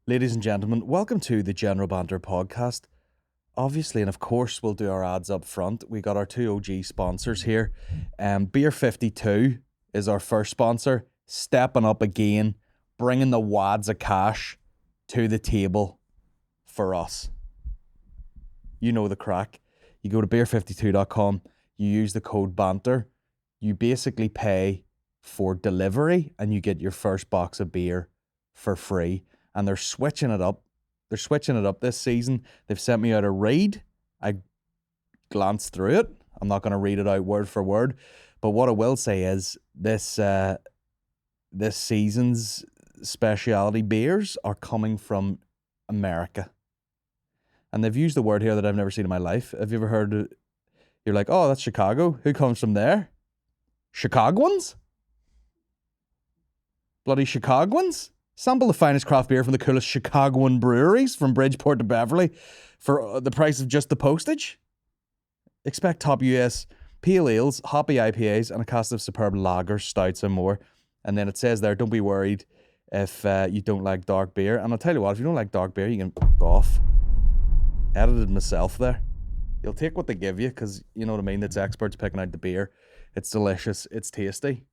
Ladies and gentlemen, welcome to the General Banter Podcast. Obviously, and of course, we'll do our ads up front. We got our two OG sponsors here. Beer 52 is our first sponsor, stepping up again, bringing the wads of cash to the table for us. You know the crack. You go to beer52.com, you use the code BANTER, you basically pay for delivery and you get your first box of beer for free. And they're switching it up. They're switching it up this season. They've sent me out a read. I glanced through it. I'm not going to read it out word for word. But what I will say is this season's specialty beers are coming from America. And they've used the word here that I've never seen in my life. Have you ever heard it? You're like, oh, that's Chicago. Who comes from there? Chicagoans? Bloody Chicagoans? Sample the finest craft beer from the coolest Chicagoan breweries from Bridgeport to Beverly for the price of just the postage. Expect top US pale ales, hoppy IPAs, and a cast of superb lagers, stouts, and more. And then it says there, don't be worried if you don't like dark beer. And I'll tell you what, if you don't like dark beer, you can go off. Edited myself there. You'll take what they give you because, you know what I mean, it's experts picking out the beer. It's delicious. It's tasty.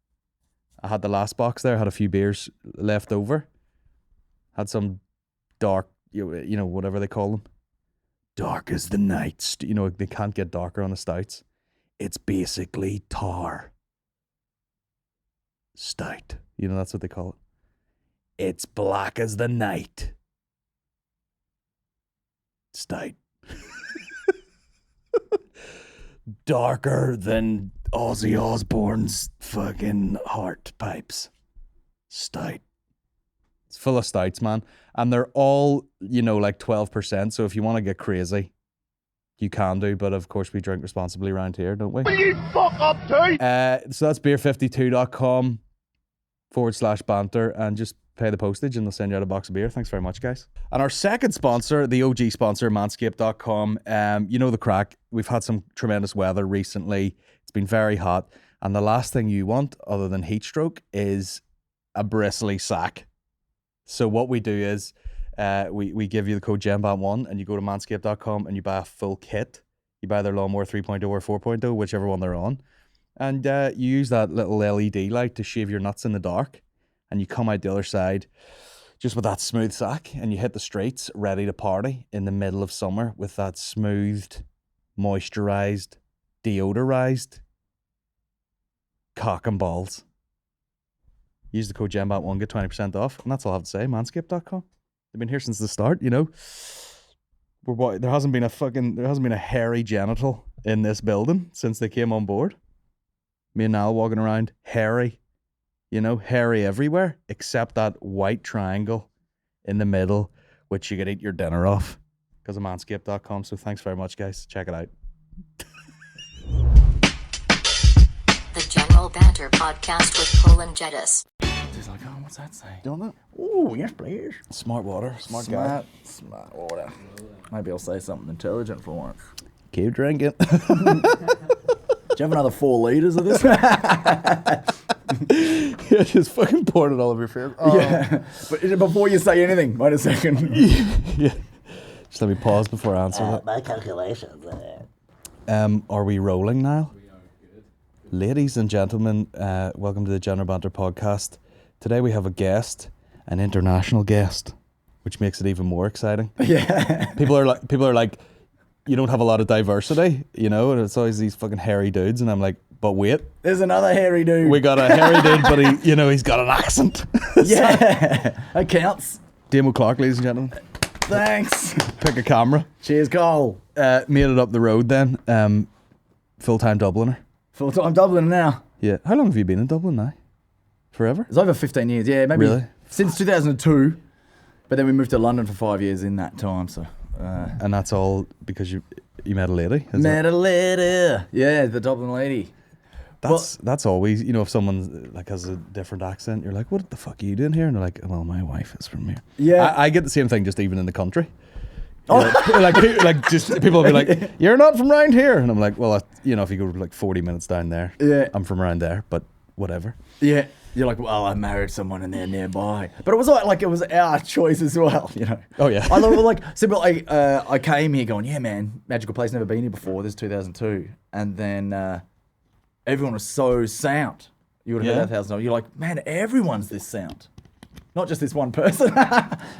I had the last box there, had a few beers left over. Had some dark, you know, whatever they call them. Dark as the night. You know, they can't get darker on the stouts. It's basically tar. Stout. You know, that's what they call it. It's black as the night. Stout. Darker than Ozzy Osbourne's fucking heart pipes. Stout. It's full of stouts, man. And they're all, you know, like 12%. So if you want to get crazy, you can do. But of course, we drink responsibly around here, don't we? Will you fuck up too? So that's beer52.com/banter and just pay the postage and they'll send you out a box of beer. Thanks very much, guys. And our second sponsor, the OG sponsor, manscaped.com. You know the crack. We've had some tremendous weather recently. It's been very hot. And the last thing you want, other than heat stroke, is a bristly sack. So what we do is we give you the code GENBANT1 and you go to manscaped.com and you buy a full kit. You buy their lawnmower 3.0 or 4.0, whichever one they're on. And you use that little LED light to shave your nuts in the dark. And you come out the other side just with that smooth sack and you hit the streets ready to party in the middle of summer with that smoothed, moisturized, deodorized cock and balls. Use the code GENBANT1, get 20% off. And that's all I have to say. Manscaped.com. They've been here since the start, you know. There hasn't been a hairy genital in this building since they came on board. Me and Al walking around hairy. You know, hairy everywhere, except that white triangle in the middle, which you could eat your dinner off because of manscaped.com. So thanks very much, guys. Check it out. The General Banter Podcast with Colin Geddis. He's like, oh, what's that say? Don't know. Oh, yes, please. Smart water. Smart guy. Smart water. Maybe I'll say something intelligent for once. Keep drinking. Do you have another 4 litres of this? Yeah, just fucking poured it all over your face. Oh. Yeah. But before you say anything, wait a second. Yeah. Just let me pause before I answer that. My calculations. Are we rolling now? Ladies and gentlemen, welcome to the General Banter Podcast. Today we have a guest, an international guest, which makes it even more exciting. Yeah. People are like, you don't have a lot of diversity, you know, and it's always these fucking hairy dudes, and I'm like, but wait, There's another hairy dude. we got a hairy dude, but he's got an accent. Yeah. That counts. Damo Clark, ladies and gentlemen. Thanks. Pick a camera. Cheers, Cole. Made it up the road then. Full-time Dubliner. Full-time Dublin now. Yeah. How long have you been in Dublin now? Forever? It's over 15 years. Yeah, maybe. Really? Since 2002. But then we moved to London for 5 years in that time, so... And that's all because you met a lady? Met a lady. Yeah, the Dublin lady. That's always, you know, if someone like has a different accent, you're like, what the fuck are you doing here? And they're like, well, my wife is from here. Yeah. I get the same thing just even in the country. Like just people will be like, you're not from around here. And I'm like, well, if you go like 40 minutes down there, Yeah. I'm from around there, but whatever. Yeah. you're like, well, I married someone and they're nearby. But it was like it was our choice as well, you know. Oh, yeah. I love like, so but like, I came here going, yeah, man, magical place, never been here before. This is 2002, and then everyone was so sound. You would have heard $1,000. You're like, man, everyone's this sound, not just this one person.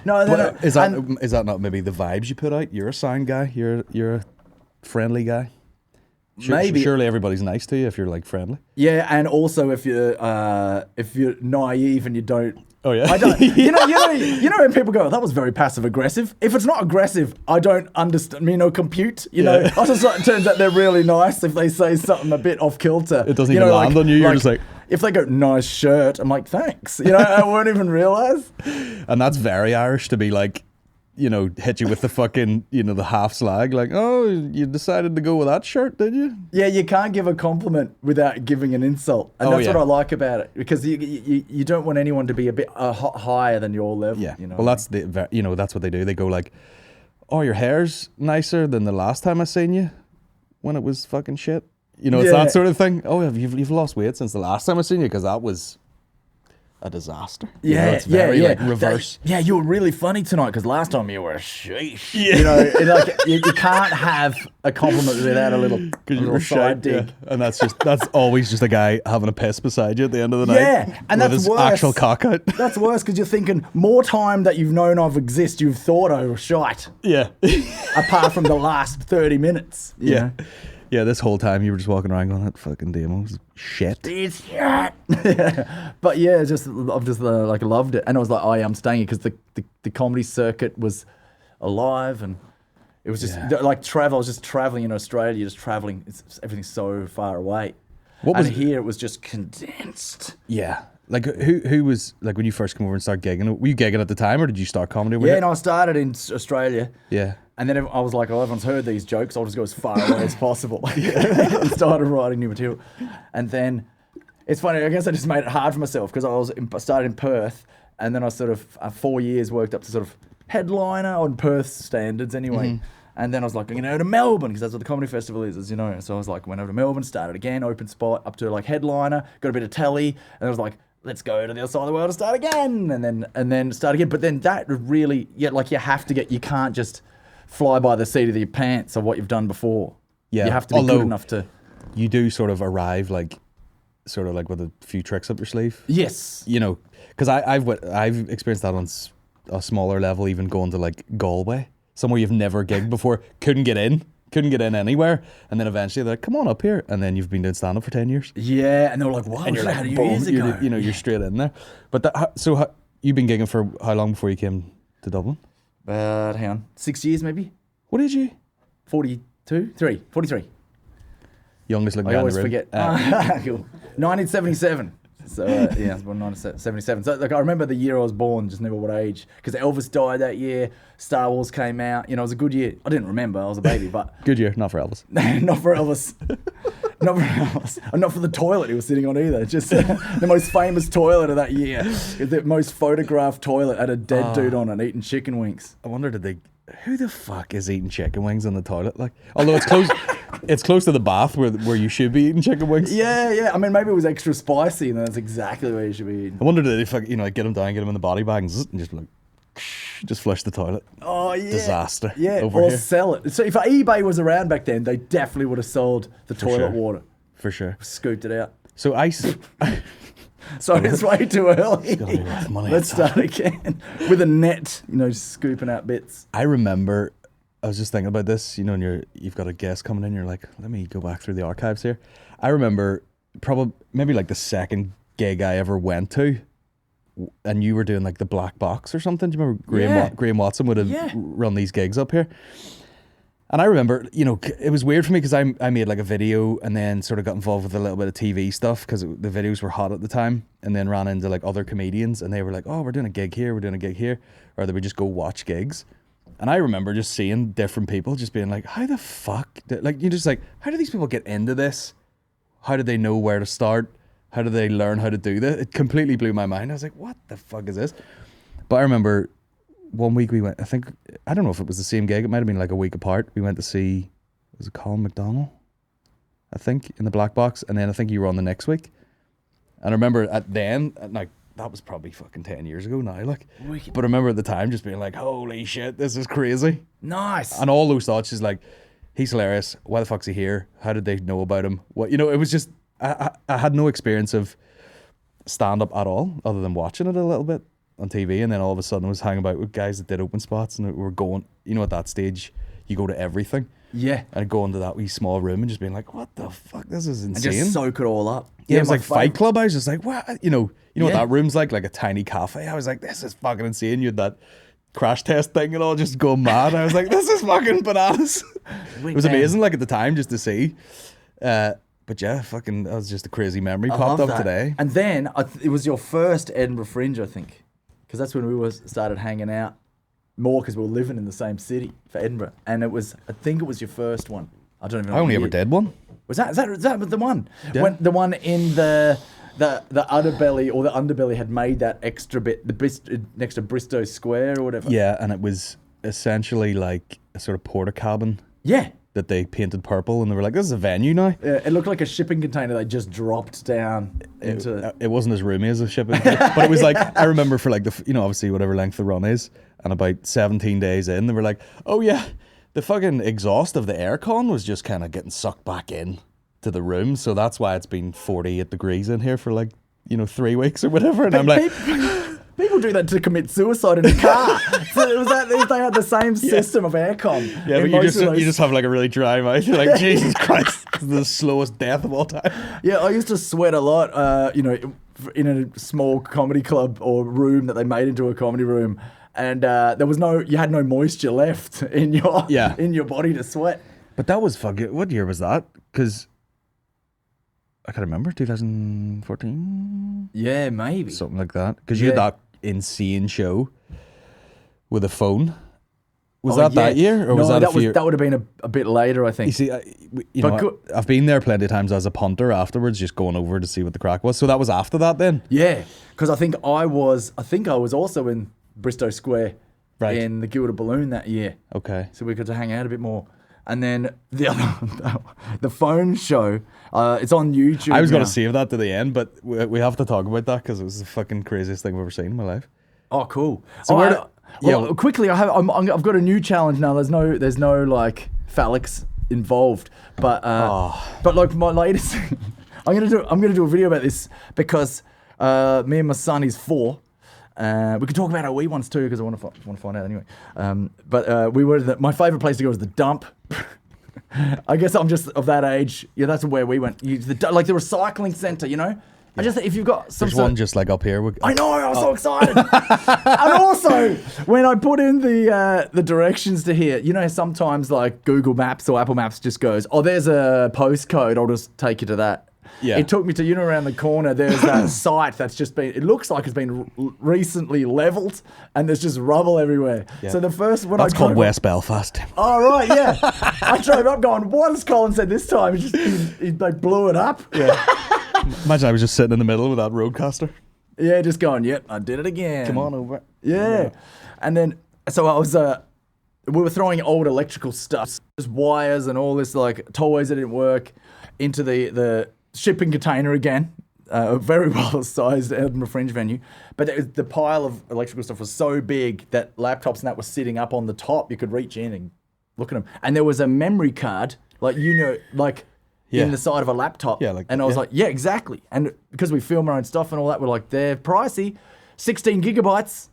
No, But is that not maybe the vibes you put out? You're a sound guy. You're a friendly guy. Maybe. Surely everybody's nice to you if you're like friendly. Yeah, and also if you're naive and you don't. Oh yeah. I don't. You know when people go, that was very passive aggressive. If it's not aggressive, I don't understand. Compute. You know, I just it turns out they're really nice if they say something a bit off kilter. It doesn't even land on you. You're just like. If they go, nice shirt, I'm like, thanks. You know, I won't even realize. And that's very Irish to be like, hit you with the fucking, the half slag. Like, oh, you decided to go with that shirt, did you? Yeah, you can't give a compliment without giving an insult. And that's what I like about it. Because you don't want anyone to be a bit higher than your level. Yeah. Well, that's that's what they do. They go like, oh, your hair's nicer than the last time I seen you when it was fucking shit. It's that sort of thing. Oh, you've lost weight since the last time I seen you because that was a disaster. It's very like reverse. You were really funny tonight because last time you were sheesh. Yeah. You can't have a compliment without a little side dig. Yeah. And that's always just a guy having a piss beside you at the end of the night. Yeah, and that's his worse. Actual cock out. That's worse because you're thinking more time that you've known of exist, you've thought I was shite. Yeah. Apart from the last 30 minutes. You know? Yeah, this whole time you were just walking around going, that fucking Damo's shit. It's shit. But yeah, I've just like loved it. And I was like, oh yeah, I'm staying here because the comedy circuit was alive and it was just like travel. I was just traveling in Australia, you're just traveling. Everything's so far away. Here it was just condensed. Yeah. Like who was, like when you first come over and started gigging, were you gigging at the time or did you start comedy over here? Yeah, no, I started in Australia. Yeah. And then I was like, oh, everyone's heard these jokes. I'll just go as far away as possible. And started writing new material. And then, it's funny, I guess I just made it hard for myself because I started in Perth and then I sort of, 4 years worked up to sort of headliner on Perth standards anyway. Mm-hmm. And then I was like, I'm going to go to Melbourne because that's what the comedy festival is, as you know. So I was like, went over to Melbourne, started again, open spot, up to like headliner, got a bit of telly. And I was like, let's go to the other side of the world and start again. And then start again. But then that really, you have to you can't just fly by the seat of your pants of what you've done before. Yeah. You have to be good enough to. You do sort of arrive with a few tricks up your sleeve. Yes. Because I've experienced that on a smaller level, even going to like Galway, somewhere you've never gigged before, couldn't get in anywhere, and then eventually they're like, come on up here, and then you've been doing stand-up for 10 years. Yeah, and they're like, wow, and you're like, how do boom, you you're straight in there. But you've been gigging for how long before you came to Dublin? Hang on, 6 years maybe. What age are you? 43. Youngest looking guy in the room. I always forget. 1977. So I was born in 1977. So like I remember the year I was born, just never what age, because Elvis died that year. Star Wars came out. It was a good year. I didn't remember. I was a baby, but good year, not for Elvis. Not for Elvis. Not for Elvis. And not for the toilet he was sitting on either. Just the most famous toilet of that year. The most photographed toilet had a dead dude on it eating chicken wings. I wonder who the fuck is eating chicken wings in the toilet? Like, although it's close. It's close to the bath where you should be eating chicken wings. Yeah. I mean, maybe it was extra spicy, and that's exactly where you should be eating. I wondered if get them down, get them in the body bag, and just like, just flush the toilet. Oh yeah, disaster. Yeah, or sell it. So if eBay was around back then, they definitely would have sold the toilet water. For sure. Scooped it out. So Sorry, it's way too early. It's gotta be worth money. Let's start again with a net. Scooping out bits. I remember. I was just thinking about this, and you've got a guest coming in, you're like, let me go back through the archives here. I remember maybe like the second gig I ever went to, and you were doing like the Black Box or something. Do you remember Graham Watson would have run these gigs up here? And I remember, it was weird for me because I made like a video and then sort of got involved with a little bit of TV stuff because the videos were hot at the time, and then ran into like other comedians and they were like, oh, we're doing a gig here, or they would just go watch gigs. And I remember just seeing different people just being like, how the fuck? How do these people get into this? How do they know where to start? How do they learn how to do this? It completely blew my mind. I was like, what the fuck is this? But I remember one week we went, I don't know if it was the same gig. It might have been like a week apart. We went to see, was it Colin McDonald? I think, in the Black Box. And then I think you were on the next week. And I remember then, like, that was probably fucking 10 years ago now, like. Wicked. But I remember at the time just being like, holy shit, this is crazy. Nice. And all those thoughts is like, he's hilarious. Why the fuck's he here? How did they know about him? What, it was just, I had no experience of stand-up at all, other than watching it a little bit on TV. And then all of a sudden I was hanging about with guys that did open spots, and we were going, at that stage, you go to everything. Yeah. And go into that wee small room and just being like, what the fuck? This is insane. And just soak it all up. Yeah, it was like Fight Club. I was just like, what? You know what Yeah. that room's like a tiny cafe. I was like, this is fucking insane. You had that crash test thing and all, just going mad. I was like, this is fucking bananas. It was amazing, like, at the time, just to see. But yeah, fucking, that was just a crazy memory popped up today. And then it was your first Edinburgh Fringe, I think, because that's when we started hanging out more, because we were living in the same city for Edinburgh. And I think it was your first one. I don't even know. I only ever did one. Was that the one? Yeah. When the one in the underbelly, or the underbelly had made that extra bit, next to Bristow Square or whatever. Yeah, and it was essentially like a sort of porta cabin. Yeah. That they painted purple, and they were like, this is a venue now. It looked like a shipping container they just dropped down into. It wasn't as roomy as a shipping, but it was like, I remember for like obviously whatever length the run is, and about 17 days in, they were like, oh yeah, the fucking exhaust of the aircon was just kind of getting sucked back in to the room, so that's why it's been 48 degrees in here for like 3 weeks or whatever. And I'm like, people do that to commit suicide in a car. So it was that they had the same system of aircon. Yeah, but you just have like a really dry mouth. You're like, Jesus Christ, this is the slowest death of all time. Yeah, I used to sweat a lot. In a small comedy club or room that they made into a comedy room, and you had no moisture left in your body to sweat. But that was fucking. What year was that? Because I can't remember. 2014. Yeah, maybe something like that. Because you had that insane show with a phone. Was that year, or was that that would have been a bit later, I think. You see, I've been there plenty of times as a punter afterwards, just going over to see what the crack was. So that was after that, then. Yeah, because I think I was also in Bristow Square, in the Gilded Balloon that year. Okay. So we got to hang out a bit more. And then the phone show, it's on YouTube. I was going to save that to the end, but we have to talk about that because it was the fucking craziest thing I've ever seen in my life. Oh, cool. So quickly, I've got a new challenge now. There's no like phallics involved, but like my latest, I'm gonna do a video about this because me and my son is 4. We could talk about our wee ones too, because I want to find out anyway. But my favourite place to go is the dump. I guess I'm just of that age. Yeah, that's where we went. Like the recycling centre, Yeah. I just think if you've got some. There's one just like up here. I know. I was so excited. And also, when I put in the directions to here, sometimes like Google Maps or Apple Maps just goes, "Oh, there's a postcode. I'll just take you to that." Yeah. It took me to, around the corner, there's that site that's just been, it looks like it's been recently leveled, and there's just rubble everywhere. Yeah. So the first one that's called West Belfast. Oh, right, yeah. I drove up going, what has Colin said this time? He blew it up. Yeah. Imagine I was just sitting in the middle with that roadcaster. Yeah, just going, yep, I did it again. Come on over. Yeah. And then, so I was, we were throwing old electrical stuff, just wires and all this, like, toys that didn't work, into the shipping container again, a very well-sized Edinburgh Fringe venue. But the pile of electrical stuff was so big that laptops and that were sitting up on the top. You could reach in and look at them. And there was a memory card, in the side of a laptop. Yeah, and I was like, yeah, exactly. And because we film our own stuff and all that, we're like, they're pricey. 16 gigabytes.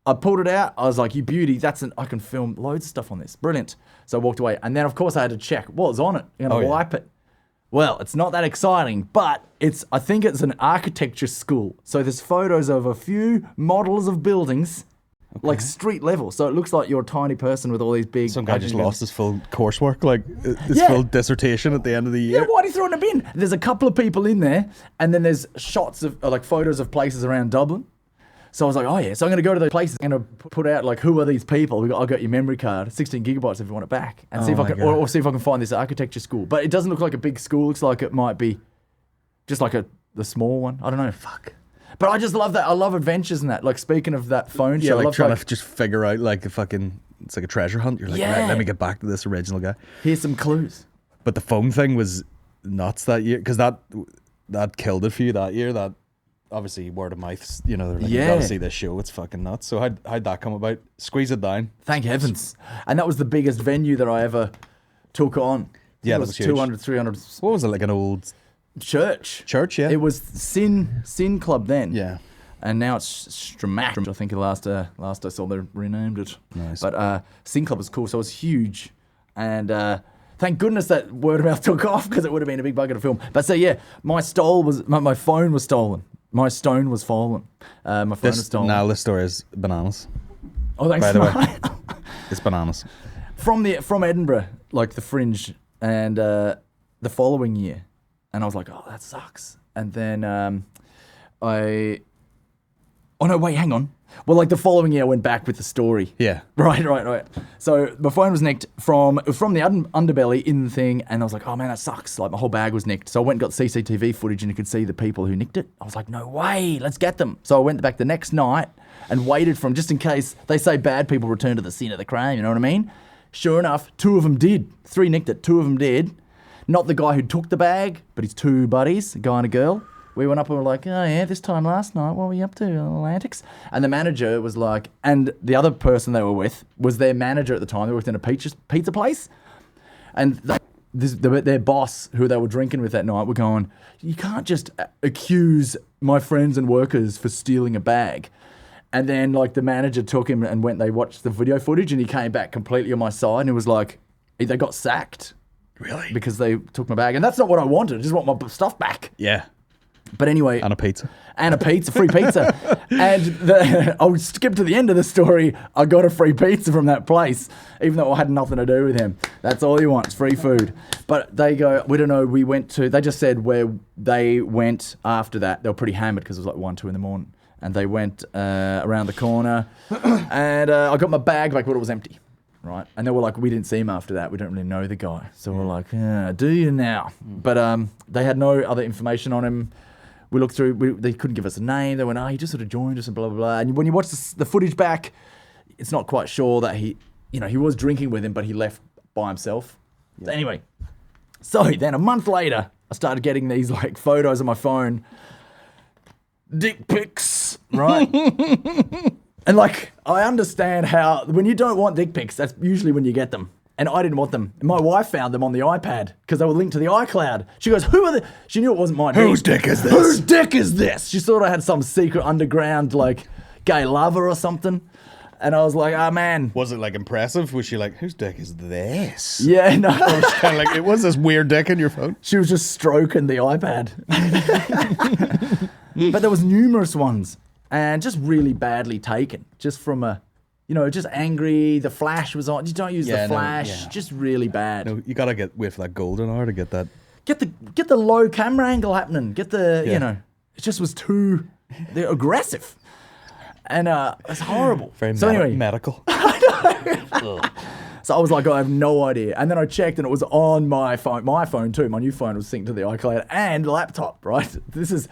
I pulled it out. I was like, you beauty, I can film loads of stuff on this. Brilliant. So I walked away. And then, of course, I had to check what was on it. I'm going to wipe it. Well, it's not that exciting, but I think it's an architecture school. So there's photos of a few models of buildings, like street level. So it looks like you're a tiny person with all these big... Some guy just lost his full coursework, like his full dissertation at the end of the year. Yeah, why do you throw it in a bin? There's a couple of people in there, and then there's shots of, like, photos of places around Dublin. So I was like, oh yeah, so I'm going to go to those places. I'm going to put out, like, who are these people? I got your memory card, 16 gigabytes if you want it back. And see if I can, or see if I can find this architecture school. But it doesn't look like a big school. It looks like it might be just like the small one. I don't know. Fuck. But I just love that. I love adventures and that. Like, speaking of that phone show. Yeah, like trying to just figure out, like, it's like a treasure hunt. You're like, right, let me get back to this original guy. Here's some clues. But the phone thing was nuts that year, because that that killed it for you that year. That obviously word of mouth. You know, they're like, you Yeah. gotta see this show. It's fucking nuts. So how'd that come about? Squeeze it down. Thank heavens. And that was the biggest venue that I ever took on. Yeah, it that was was huge. 200, 300 What was it, like an old church. church? Yeah. It was Sin Club then. Yeah. And now it's Stramac. I think the last I saw they renamed it. Nice. But Sin Club was cool, so it was huge. And thank goodness that word of mouth took off because it would have been a big bucket of film. But so yeah, my phone was stolen. My stone was fallen. My phone was stolen. Now this story is bananas. Oh, thanks. By the way, it's bananas. From Edinburgh, like the Fringe, and the following year, and I was like, oh, that sucks. And then oh no, wait, hang on. Well, like the following year, I went back with the story. Yeah. Right. So my phone was nicked from the underbelly in the thing, and I was like, oh man, that sucks. Like my whole bag was nicked. So I went and got CCTV footage, and you could see the people who nicked it. I was like, no way, let's get them. So I went back the next night and waited for them, just in case they say bad people return to the scene of the crime. You know what I mean? Sure enough, 2 of them did. 3 nicked it. 2 of them did. Not the guy who took the bag, but his 2 buddies, a guy and a girl. We went up and were like, oh yeah, this time last night, what were you up to, Atlantics? And the manager was like, and the other person they were with was their manager at the time. They worked in a pizza place. And their boss, who they were drinking with that night, were going, you can't just accuse my friends and workers for stealing a bag. And then like the manager took him and they watched the video footage, and he came back completely on my side, and it was like, they got sacked. Really? Because they took my bag. And that's not what I wanted. I just want my stuff back. Yeah. But anyway. And a pizza. Free pizza. And I'll skip to the end of the story. I got a free pizza from that place, even though I had nothing to do with him. That's all he wants, free food. But they go, we don't know, they just said where they went after that. They were pretty hammered because it was like 1, 2 in the morning. And they went around the corner, and I got my bag back, but it was empty. Right, and they were like, we didn't see him after that. We don't really know the guy. So we're like, do you now? But they had no other information on him. We looked through, they couldn't give us a name. They went, he just sort of joined us and blah, blah, blah. And when you watch the footage back, it's not quite sure that he was drinking with him, but he left by himself. Yeah. Anyway, so then a month later, I started getting these like photos on my phone. Dick pics, right? And like, I understand how, when you don't want dick pics, that's usually when you get them. And I didn't want them. And my wife found them on the iPad because they were linked to the iCloud. She goes, who are they? She knew it wasn't mine. Whose dick is this? Whose dick is this? She thought I had some secret underground, like, gay lover or something. And I was like, oh man. Was it like impressive? Was she like, whose dick is this? Yeah, no. Or was she kind of like, it was this weird dick in your phone? She was just stroking the iPad. But there was numerous ones. And just really badly taken. Just from a, just angry. The flash was on. You don't use the flash. Just really bad. No, you gotta wait for that golden hour to get that. Get the low camera angle happening. Get the, it just was too aggressive. And it's horrible. Very medical. So I was like, I have no idea. And then I checked, and it was on my phone too. My new phone was synced to the iCloud and laptop, right? This is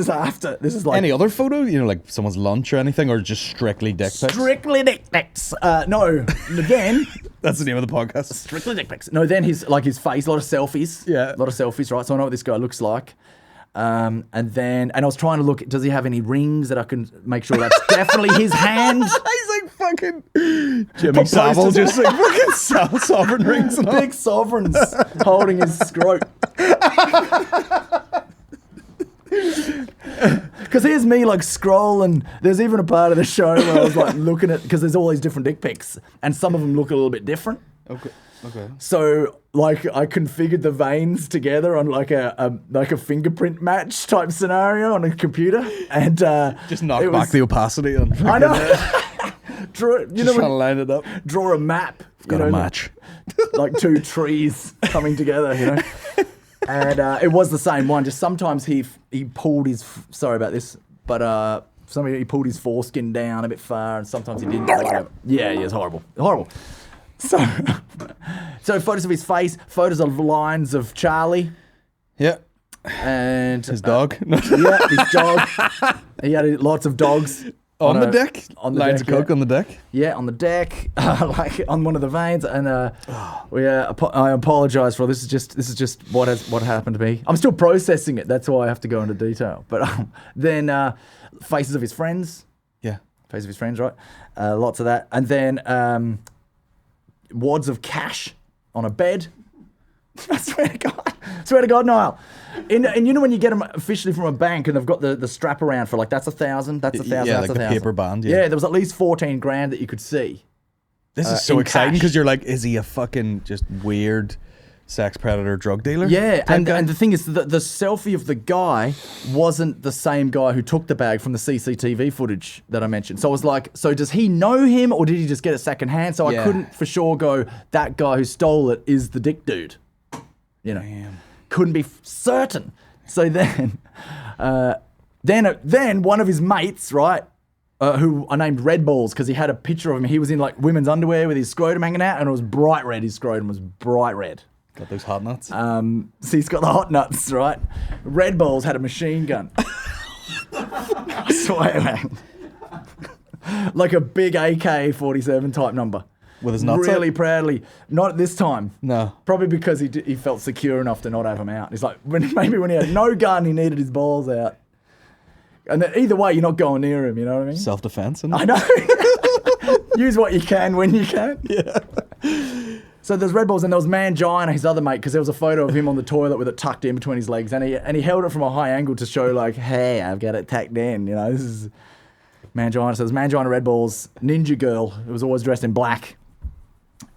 like... Any other photo? Like someone's lunch or anything, or just strictly dick pics? Strictly dick pics. No, again... That's the name of the podcast. Strictly dick pics. No, then his face, a lot of selfies. Yeah. A lot of selfies, right? So I know what this guy looks like. And I was trying to look, does he have any rings that I can make sure that's definitely his hand? He's like fucking Jimmy Savile, just like fucking sovereign rings and all. Big sovereigns holding his scrote. Because here's me like scrolling. There's even a part of the show where I was like looking at, because there's all these different dick pics, and some of them look a little bit different. Okay. So like I configured the veins together on like a fingerprint match type scenario on a computer, and just knock back the opacity on. I know. Trying to line it up. Draw a map. Got a match. Like 2 trees coming together, And it was the same one. Just sometimes he pulled his. Sorry about this, but he pulled his foreskin down a bit far, and sometimes he didn't. Yeah, it's horrible. So photos of his face, photos of lines of Charlie. Yeah. And his dog. Yeah, his dog. He had lots of dogs. On the deck? On the Lines deck, of coke on the deck? Yeah, on the deck, like on one of the veins, and I apologize for all. This is just what happened to me. I'm still processing it. That's why I have to go into detail. But then faces of his friends. Yeah. Faces of his friends, right? Lots of that, and then wads of cash on a bed. I swear to God, Niall. And you know when you get them officially from a bank and they've got the strap around for like, that's 1,000, that's 1,000, Yeah, that's like the 1,000. paper band, Yeah, there was at least 14 grand that you could see. This is so in exciting cash. because you're like, is he a fucking just weird sex predator drug dealer? Yeah, type and guy? the thing is, the selfie of the guy wasn't the same guy who took the bag from the CCTV footage that I mentioned. So I was like, so does he know him or did he just get it secondhand? So I couldn't for sure go, that guy who stole it is the dick dude. You know, couldn't be certain. So then one of his mates, right, who I named Red Balls because he had a picture of him. He was in like women's underwear with his scrotum hanging out, and it was bright red. His scrotum was bright red. Got those hot nuts. So he's got the hot nuts, right? Red Balls had a machine gun. I swear, man. Like a big AK-47 type number. With his nuts really out? proudly. Not at this time. No. Probably because he felt secure enough to not have them out. He's like, maybe when he had no gun, he needed his balls out. And then either way, you're not going near him, you know what I mean? Self-defense. I know. Use what you can when you can. Yeah. So there's Red Balls and there was Mangina, his other mate, because there was a photo of him on the toilet with it tucked in between his legs, and he held it from a high angle to show like, hey, I've got it tucked in. You know, this is Mangina. So there's Mangina, Red Balls, Ninja Girl, who was always dressed in black.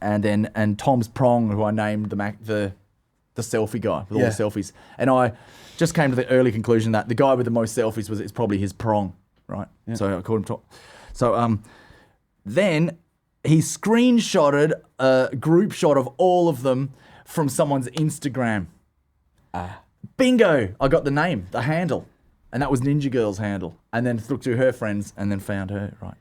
And Tom's Prong, who I named the selfie guy with all the selfies. And I just came to the early conclusion that the guy with the most selfies it's probably his prong, right? Yeah. So I called him Tom. So then he screenshotted a group shot of all of them from someone's Instagram. Bingo! I got the name, the handle. And that was Ninja Girl's handle. And then looked through her friends and then found her, right?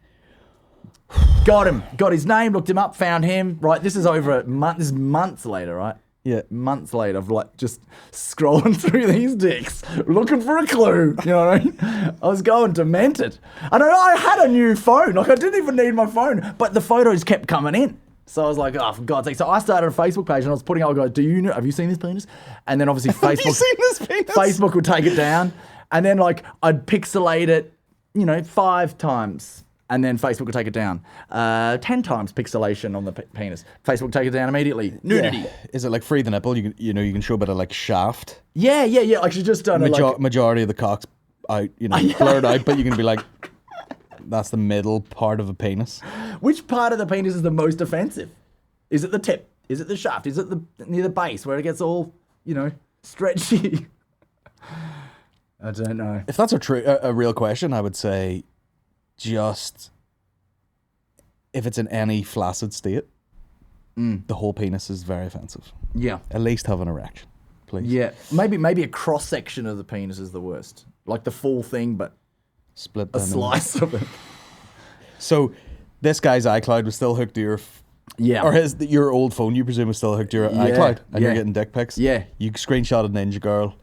Got him. Got his name, looked him up, found him. Right, this is over a month. This is months later, right? Yeah. Months later of like just scrolling through these dicks, looking for a clue. You know what I mean? I was going demented. And I had a new phone. Like I didn't even need my phone, but the photos kept coming in. So I was like, oh, for God's sake. So I started a Facebook page and I was putting out, I go, have you seen this penis? And then obviously Facebook. Have you seen this penis? Facebook would take it down. And then like I'd pixelate it, 5 times. And then Facebook would take it down. 10 times pixelation on the penis. Facebook would take it down immediately. Nudity. Yeah. Is it like free the nipple? You can show a bit of like shaft. Yeah. I should just done Majority of the cock's out, blurred out, but you can be like, that's the middle part of a penis. Which part of the penis is the most offensive? Is it the tip? Is it the shaft? Is it near the base where it gets all, stretchy? I don't know. If that's a real question, I would say just if it's in any flaccid state, the whole penis is very offensive. Yeah. At least have an erection, please. Yeah. Maybe a cross section of the penis is the worst. Like the full thing, but split a slice of it. So this guy's iCloud was still hooked to your or your old phone, you presume, was still hooked to your iCloud, and you're getting dick pics. Yeah. You screenshotted Ninja Girl.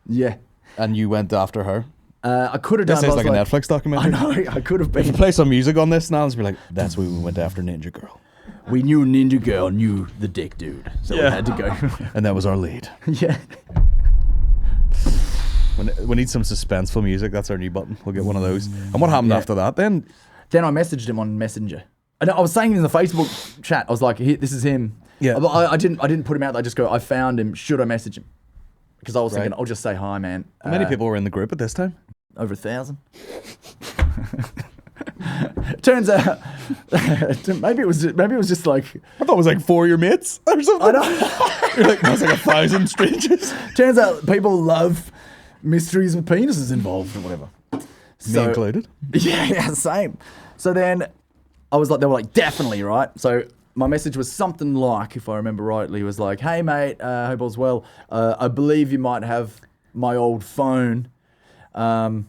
Yeah. And you went after her. I could have done. This sounds like a Netflix documentary. I know. I could have been. If you play some music on this now, and be like, "That's why we went after Ninja Girl." We knew Ninja Girl knew the dick dude, so we had to go. And that was our lead. Yeah. We need some suspenseful music. That's our new button. We'll get one of those. And what happened after that then? Then I messaged him on Messenger. I was saying in the Facebook chat, I was like, this is him. Yeah. I didn't put him out. I just go, I found him. Should I message him? Because I was thinking, I'll just say hi, man. How many people were in the group at this time? Over 1,000. Turns out, maybe it was just like. I thought it was like 4 of your mates or something. I know. You're like, that's like 1,000 strangers. Turns out people love mysteries with penises involved or whatever. Me included. Yeah, same. So then I was like, they were like, definitely, right? So my message was something like, if I remember rightly, was like, hey, mate, hope all's well. I believe you might have my old phone. I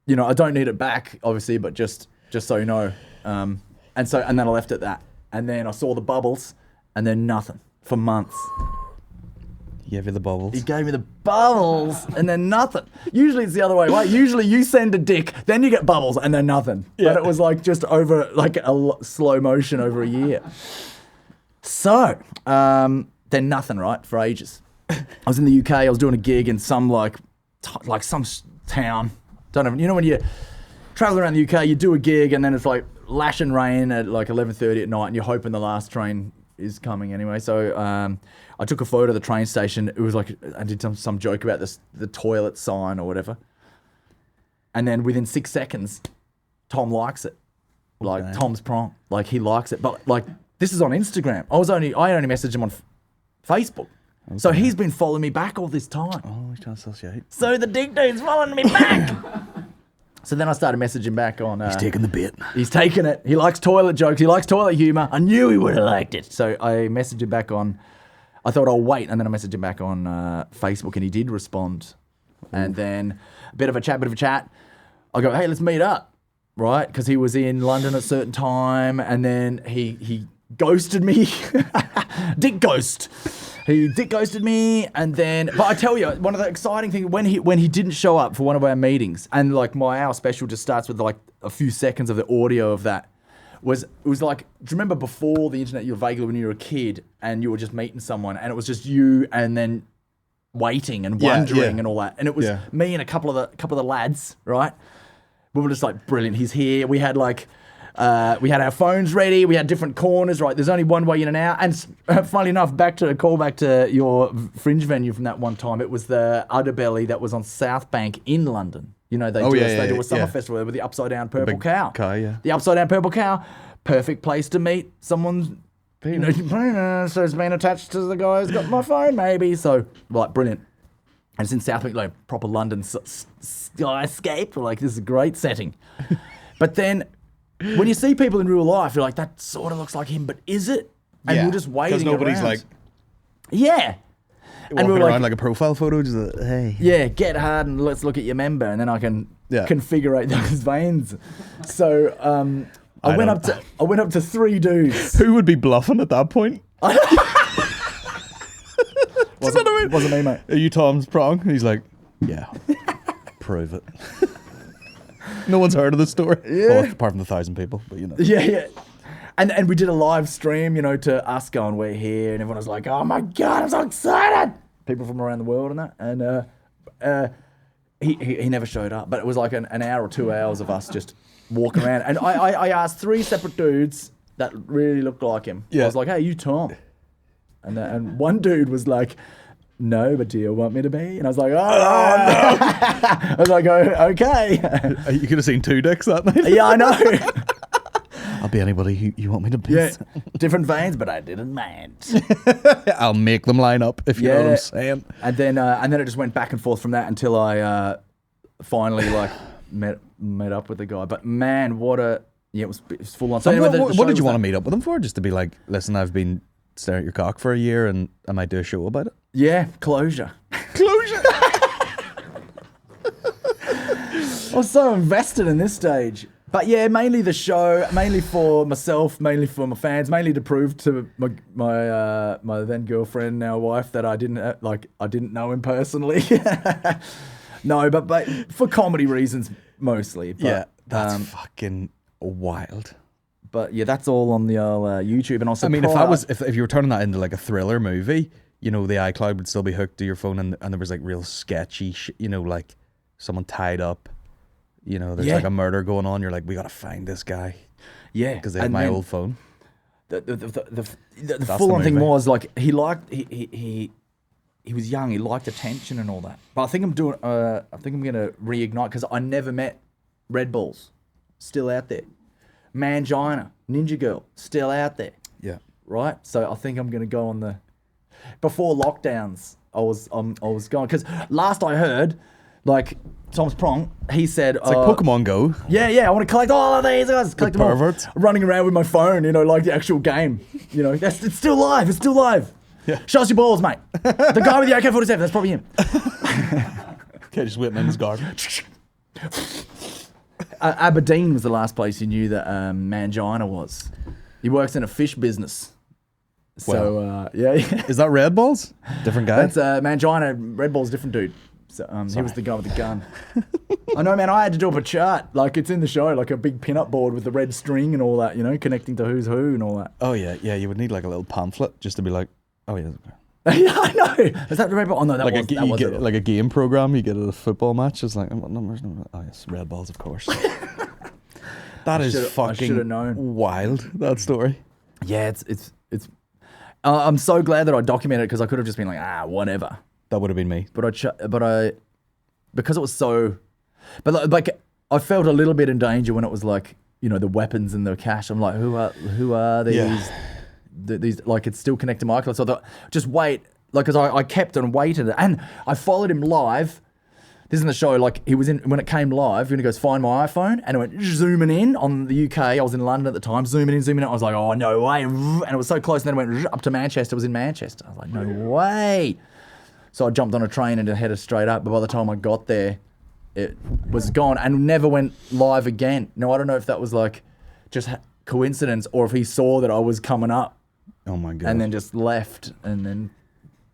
don't need it back, obviously, but just so you know. And then I left it at that. And then I saw the bubbles and then nothing for months. gave you the bubbles. He gave me the bubbles and then nothing. Usually it's the other way, right? Usually you send a dick, then you get bubbles and then nothing. Yeah. But it was like just over like slow motion over a year. So, then nothing, right, for ages. I was in the UK, I was doing a gig in some some town. Don't know, you know when you travel around the UK, you do a gig and then it's like lashing rain at like 11:30 at night and you're hoping the last train is coming anyway. So I took a photo of the train station. It was like, I did some joke about the toilet sign or whatever. And then within 6 seconds, Tom likes it. Like Tom's prong. Like he likes it. But like this is on Instagram. I only messaged him on Facebook. Okay. So he's been following me back all this time. Oh, he's trying to associate. So the dick dude's following me back. So then I started messaging back on... he's taking the bit. He's taking it. He likes toilet jokes. He likes toilet humour. I knew he would have liked it. So I messaged him back on... I thought I'll wait, and then I messaged him back on Facebook, and he did respond. And then a bit of a chat. I go, hey, let's meet up, right? Because he was in London at a certain time, and then he ghosted me. Dick ghost. He dick ghosted me, and then... But I tell you, one of the exciting things, when he didn't show up for one of our meetings, and like our special just starts with like a few seconds of the audio of that, it was like, do you remember before the internet, you were vaguely when you were a kid, and you were just meeting someone, and it was just you, and then waiting and wondering and all that, and it was me and a couple of the lads, right? We were just like, brilliant, he's here. We had like... we had our phones ready. We had different corners, right? There's only one way in and out. And funnily enough, call back to your fringe venue from that one time. It was the Udderbelly that was on South Bank in London. You know, they do a summer festival there with the upside down purple cow. The upside down purple cow, perfect place to meet someone's penis. So it's been attached to the guy who's got my phone, maybe. So, like, brilliant. And it's in South Bank, like proper London skyscape. Like, this is a great setting. But then... when you see people in real life, you're like, that sort of looks like him, but is it? And we're just waiting because nobody's around. like... Yeah. Walking we were around like a profile photo, just like, hey. Yeah, get hard and let's look at your member, and then I can configure those veins. So I went up to 3 dudes. Who would be bluffing at that point? Wasn't me, mate. Are you Tom's prong? He's like, yeah, prove it. No one's heard of the story. Yeah. Well, apart from the 1,000 people, but you know. Yeah. And we did a live stream, to us going, we're here, and everyone was like, oh my God, I'm so excited. People from around the world and that. And he never showed up, but it was like an hour or 2 hours of us just walking around. And I asked 3 separate dudes that really looked like him. Yeah. I was like, hey, you Tom? And one dude was like, no, but do you want me to be? And I was like, oh, no. I was like, oh, okay. You could have seen 2 dicks that night. Yeah, I know. I'll be anybody you want me to be. Yeah, different veins, but I didn't mind. I'll make them line up, if you know what I'm saying. And then it just went back and forth from that until I finally met up with the guy. But man, it was full on. So anyway, what did you want to meet up with him for? Just to be like, listen, I've been staring at your cock for a year and I might do a show about it. Yeah, closure. I was so invested in this stage. But yeah, mainly the show, mainly for myself, mainly for my fans, mainly to prove to my then girlfriend, now wife, that I didn't know him personally. No, but for comedy reasons mostly. But, yeah, that's fucking wild. But yeah, that's all on the YouTube. And also, I mean, if you were turning that into like a thriller movie, the iCloud would still be hooked to your phone, and there was like real sketchy shit, like someone tied up. There's like a murder going on. You're like, we gotta find this guy. Yeah, because they have my old phone. The full on thing was like he was young. He liked attention and all that. But I think I'm gonna reignite, because I never met Red Balls, still out there. Mangina, Ninja Girl, still out there. Yeah. Right. So I think I'm gonna go on the before lockdowns. I was going, because last I heard, like, Tom's prong, he said... It's like Pokemon Go. Yeah, I want to collect all of these guys. Collect them perverts. All. Running around with my phone, like the actual game. It's still live. It's still live. Yeah. Show us your balls, mate. The guy with the AK-47, that's probably him. Okay, just waiting in his garden. Aberdeen was the last place you knew that Mangina was. He works in a fish business. So yeah. Is that Red Balls? Different guy? That's Mangina. Red Bull's different dude. So he was the guy with the gun. I know, man. I had to do up a chart. Like, it's in the show, like a big pin-up board with the red string and all that, you know, connecting to who's who and all that. Oh, yeah. Yeah, you would need like a little pamphlet just to be like, oh, yeah. Yeah, I know. Is that the Red Bull? Oh, no, that Like, was it. like a game program you get at a football match. It's like, what numbers? Oh, yes, Red Balls, of course. That is fucking wild, that story. Yeah, it's I'm so glad that I documented it, because I could have just been like, whatever. That would have been me. But I because it was so, but like I felt a little bit in danger when it was like, you know, the weapons and the cash. I'm like, who are these? Yeah. These, like, it's still connected to my iCloud. So I thought, just wait, like, because I kept and waited, and I followed him live. This is in the show, like, he was in, when it came live, when he goes, find my iPhone, and it went zooming in on the UK. I was in London at the time, zooming in. I was like, oh, no way. And it was so close, and then it went up to Manchester. It was in Manchester. I was like, no way. So I jumped on a train and headed straight up. But by the time I got there, it was gone and never went live again. Now, I don't know if that was like just coincidence, or if he saw that I was coming up. Oh, my God. And then just left. And then...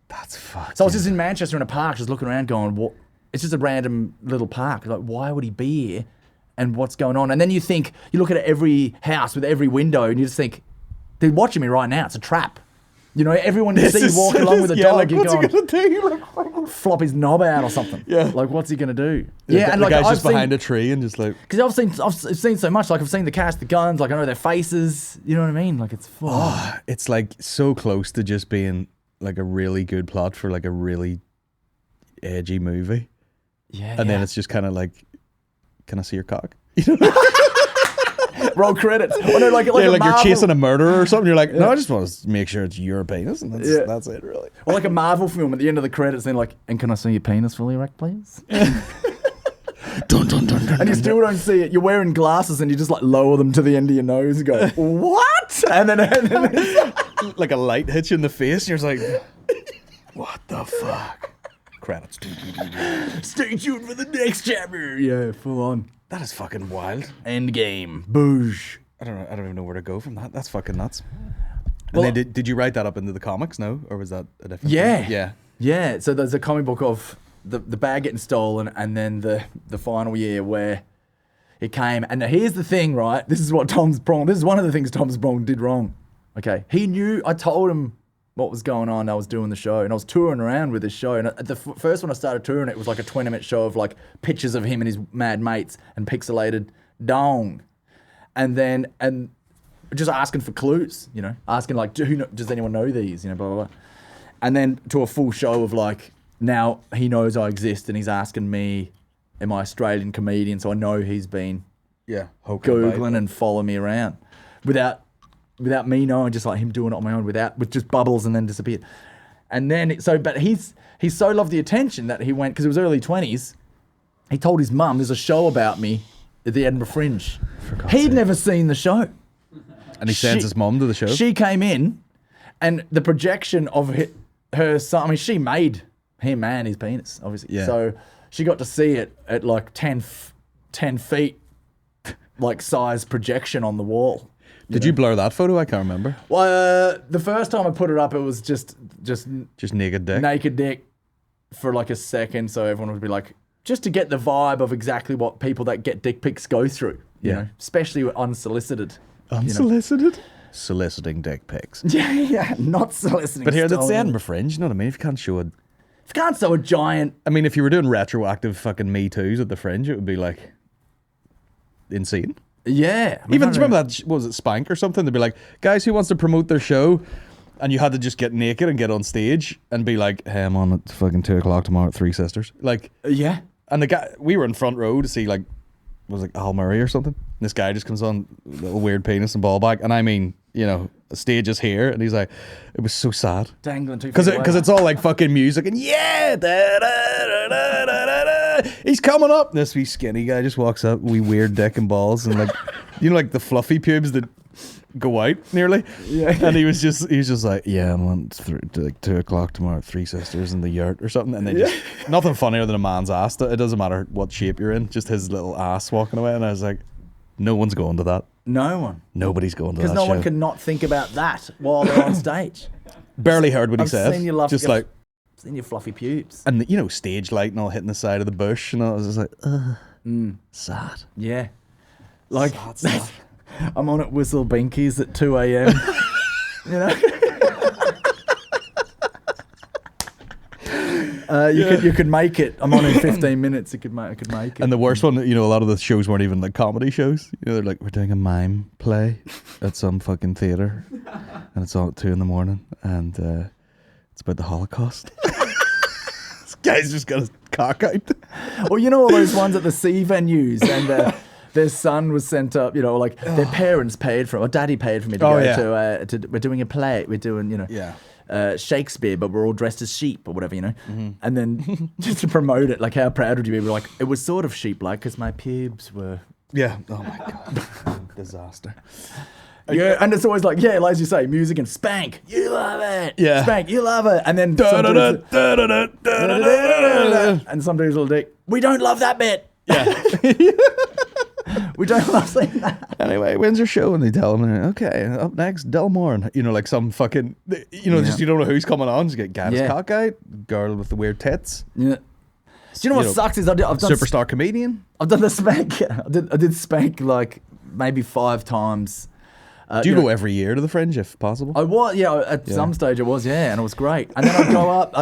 That's fucking... So I was just in Manchester in a park, just looking around going, what? It's just a random little park. Like, why would he be here? And what's going on? And then you think, you look at every house with every window, and you just think, they're watching me right now. It's a trap. You know, everyone you see walking along with a dog, like, you're what's going, he gonna do? Like, flop his knob out or something. Yeah. Like, what's he going to do? Yeah, and the like, guy's I've just seen, behind a tree and just like... Because I've seen so much. Like, I've seen the cash, the guns. Like, I know their faces. You know what I mean? Like, it's full on. It's like so close to just being like a really good plot for like a really edgy movie. Yeah. And then it's just kind of like, can I see your cock? You know? Roll credits. Oh, no, like Like Marvel, you're chasing a murderer or something. You're like, no, I just want to make sure it's your penis, and that's it, really. Or like a Marvel film at the end of the credits, then like, and can I see your penis fully erect, please? Dun, dun, dun, dun, And you still don't see it. You're wearing glasses, and you just like lower them to the end of your nose and go, what? And then like a light hits you in the face, and you're just like, what the fuck? Credits. Stay tuned for the next chapter. Yeah, full on. That is fucking wild. End game. Boosh. I don't know. I don't even know where to go from that. That's fucking nuts. Well, and then did you write that up into the comics? No, or was that a different? Yeah. thing? Yeah. Yeah. So there's a comic book of the bag getting stolen, and then the final year where it came. And here's the thing, right? This is what Tom's Prong. This is one of the things Tom's Prong did wrong. Okay. He knew. I told him what was going on. I was doing the show, and I was touring around with this show. And at the first when I started touring, it was like a 20-minute show of like pictures of him and his mad mates and pixelated dong, and just asking for clues, you know, asking like, does anyone know these, you know, blah blah blah, and then to a full show of like, now he knows I exist and he's asking me, am I Australian comedian? So I know he's been Googling and following me around without me knowing, just like him doing it on my own with just bubbles and then disappeared. And then, but he's so loved the attention that he went, because it was early 20s, he told his mum, there's a show about me at the Edinburgh Fringe. He'd never seen the show. And he sends his mum to the show? She came in, and the projection of her son, I mean, she made him and his penis, obviously. Yeah. So she got to see it at like 10 feet, like size projection on the wall. Did you blur that photo? I can't remember. Well, the first time I put it up, it was just naked dick. Naked dick for like a second, so everyone would be like, just to get the vibe of exactly what people that get dick pics go through. You know, especially unsolicited. Unsolicited? You know? Soliciting dick pics. Yeah, not soliciting. But here, that's the Edinburgh Fringe. You know what I mean? If you can't show it. If you can't show a giant. I mean, if you were doing retroactive fucking Me Too's at the Fringe, it would be like insane. Yeah. I mean, do you remember that, what was it, Spank or something? They'd be like, guys, who wants to promote their show? And you had to just get naked and get on stage and be like, hey, I'm on at fucking 2 o'clock tomorrow at Three Sisters. Like, yeah. And the guy, we were in front row to see like, was like Al Murray or something. And this guy just comes on, little weird penis and ball bag. And I mean, you know, the stage is here. And he's like, it was so sad. Dangling 2 feet away. Because it's all like fucking music and yeah, da, da, da, da, da, da, da. He's coming up. This wee skinny guy just walks up, wee weird dick and balls, and like, you know, like the fluffy pubes that go out nearly. Yeah. And he was just like, yeah, I'm on like 2 o'clock tomorrow at Three Sisters in the yurt or something. And they just, nothing funnier than a man's ass. It doesn't matter what shape you're in, just his little ass walking away. And I was like, no one's going to that. No one. Nobody's going to that Because no show. one can not think about that while they're on stage. Barely heard what he I've said. seen you love just your- like, Seen your fluffy pubes. and stage light and all hitting the side of the bush, and I was just like, sad. Yeah. Like, Sad. I'm on at Whistle Binkies at 2 a.m. You know? You could make it. I'm on in 15 minutes. I could make it. And the worst one, a lot of the shows weren't even like comedy shows. They're like, we're doing a mime play at some fucking theater, and it's on at 2 a.m, and it's about the Holocaust. This guy's just got his cock out. Or you know all those ones at the C venues, and their son was sent up. Like their parents paid for, or daddy paid for me to go to. We're doing a play. We're doing, Shakespeare, but we're all dressed as sheep or whatever, And then just to promote it, like, how proud would you be? We're like, it was sort of sheep-like because my pubes were. Yeah. Oh my god. Disaster. Yeah, and it's always like, as you say, music and spank, you love it. Yeah. Spank, you love it. And then and some dude's little dick, we don't love that bit. Yeah. We don't love saying that. Anyway, when's your show? And they tell him, okay, up next, Delmore. And, like some fucking, just you don't know who's coming on. Just get Gav's cock out, girl with the weird tits. Yeah. Do you know what sucks is I've done Superstar comedian. I've done the spank. I did spank like maybe 5 times. Do you go every year to the Fringe if possible? I was, at some stage I was, and it was great. And then I'd go up,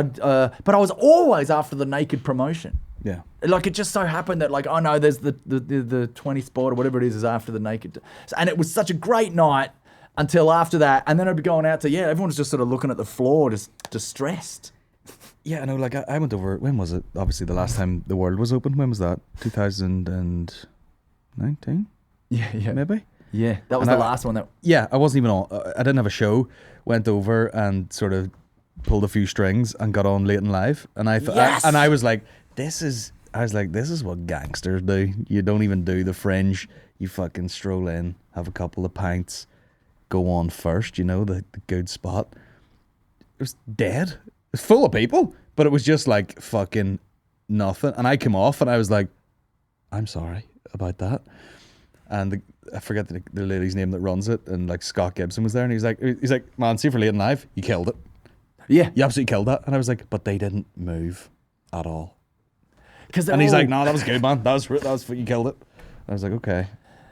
but I was always after the naked promotion. Yeah. Like, it just so happened that, like, oh no, there's the 20 spot or whatever it is after the naked. And it was such a great night until after that. And then I'd be going out to, everyone's just sort of looking at the floor, just distressed. Yeah, no, like I went over, when was it? Obviously the last time the world was open. When was that? 2019? Yeah. Maybe? Yeah, that was the last one. Yeah, I wasn't even on. I didn't have a show. Went over and sort of pulled a few strings and got on late and live. And I thought, I was like, this is what gangsters do. You don't even do the Fringe. You fucking stroll in, have a couple of pints, go on first. The good spot. It was dead. It was full of people, but it was just like fucking nothing. And I came off and I was like, I'm sorry about that. And I forget the lady's name that runs it, and like Scott Gibson was there, and he's like, man, see for late and live, you killed it. Yeah, you absolutely killed that. And I was like, but they didn't move at all. And he's like, no, that was good, man. That was you killed it. I was like, okay.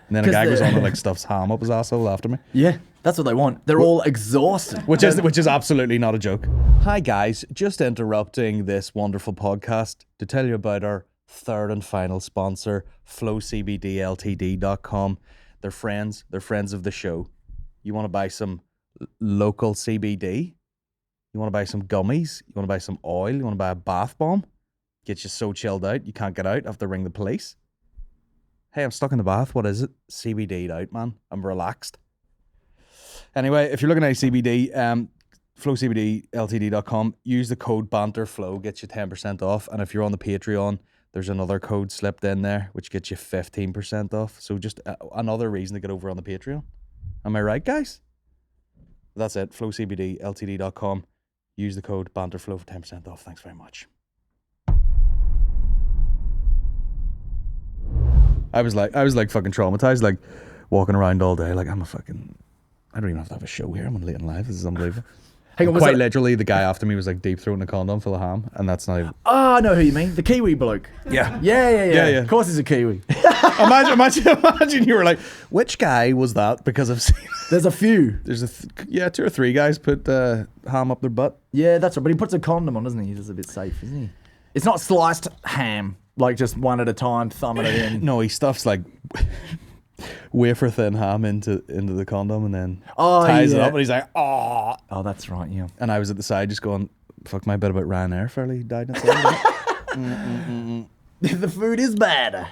And then a guy goes on and like stuffs ham up his asshole after me. Yeah, that's what they want. They're all exhausted. Which is absolutely not a joke. Hi guys, just interrupting this wonderful podcast to tell you about our third and final sponsor, flowcbdltd.com. They're friends of the show. You want to buy some local CBD? You want to buy some gummies? You want to buy some oil? You want to buy a bath bomb? Get you so chilled out you can't get out, have to ring the police. Hey, I'm stuck in the bath. What is it? CBD'd out, man. I'm relaxed. Anyway, if you're looking at CBD, flowcbdltd.com, use the code BANTERFLOW, gets you 10% off. And if you're on the Patreon, there's another code slipped in there, which gets you 15% off. So just another reason to get over on the Patreon. Am I right, guys? That's it. flowcbdltd.com. Use the code BANTERFLOW for 10% off. Thanks very much. I was like fucking traumatized, like walking around all day. Like I don't even have to have a show here. I'm on late and live. This is unbelievable. Hang on, quite literally, the guy after me was like deep throating a condom full of ham, and that's not even... Oh, I know who you mean. The Kiwi bloke. Yeah. Yeah. Of course he's a Kiwi. Imagine you were like, which guy was that? Because I've seen... There's a few. There's 2 or 3 guys put ham up their butt. Yeah, that's right. But he puts a condom on, doesn't he? He's just a bit safe, isn't he? It's not sliced ham, like just one at a time, thumbing it in. No, he stuffs like wafer thin ham into the condom and then ties it up, and he's like, oh. Oh, that's right, yeah. And I was at the side just going, fuck my bit about Ryanair fairly died inside. The food is bad.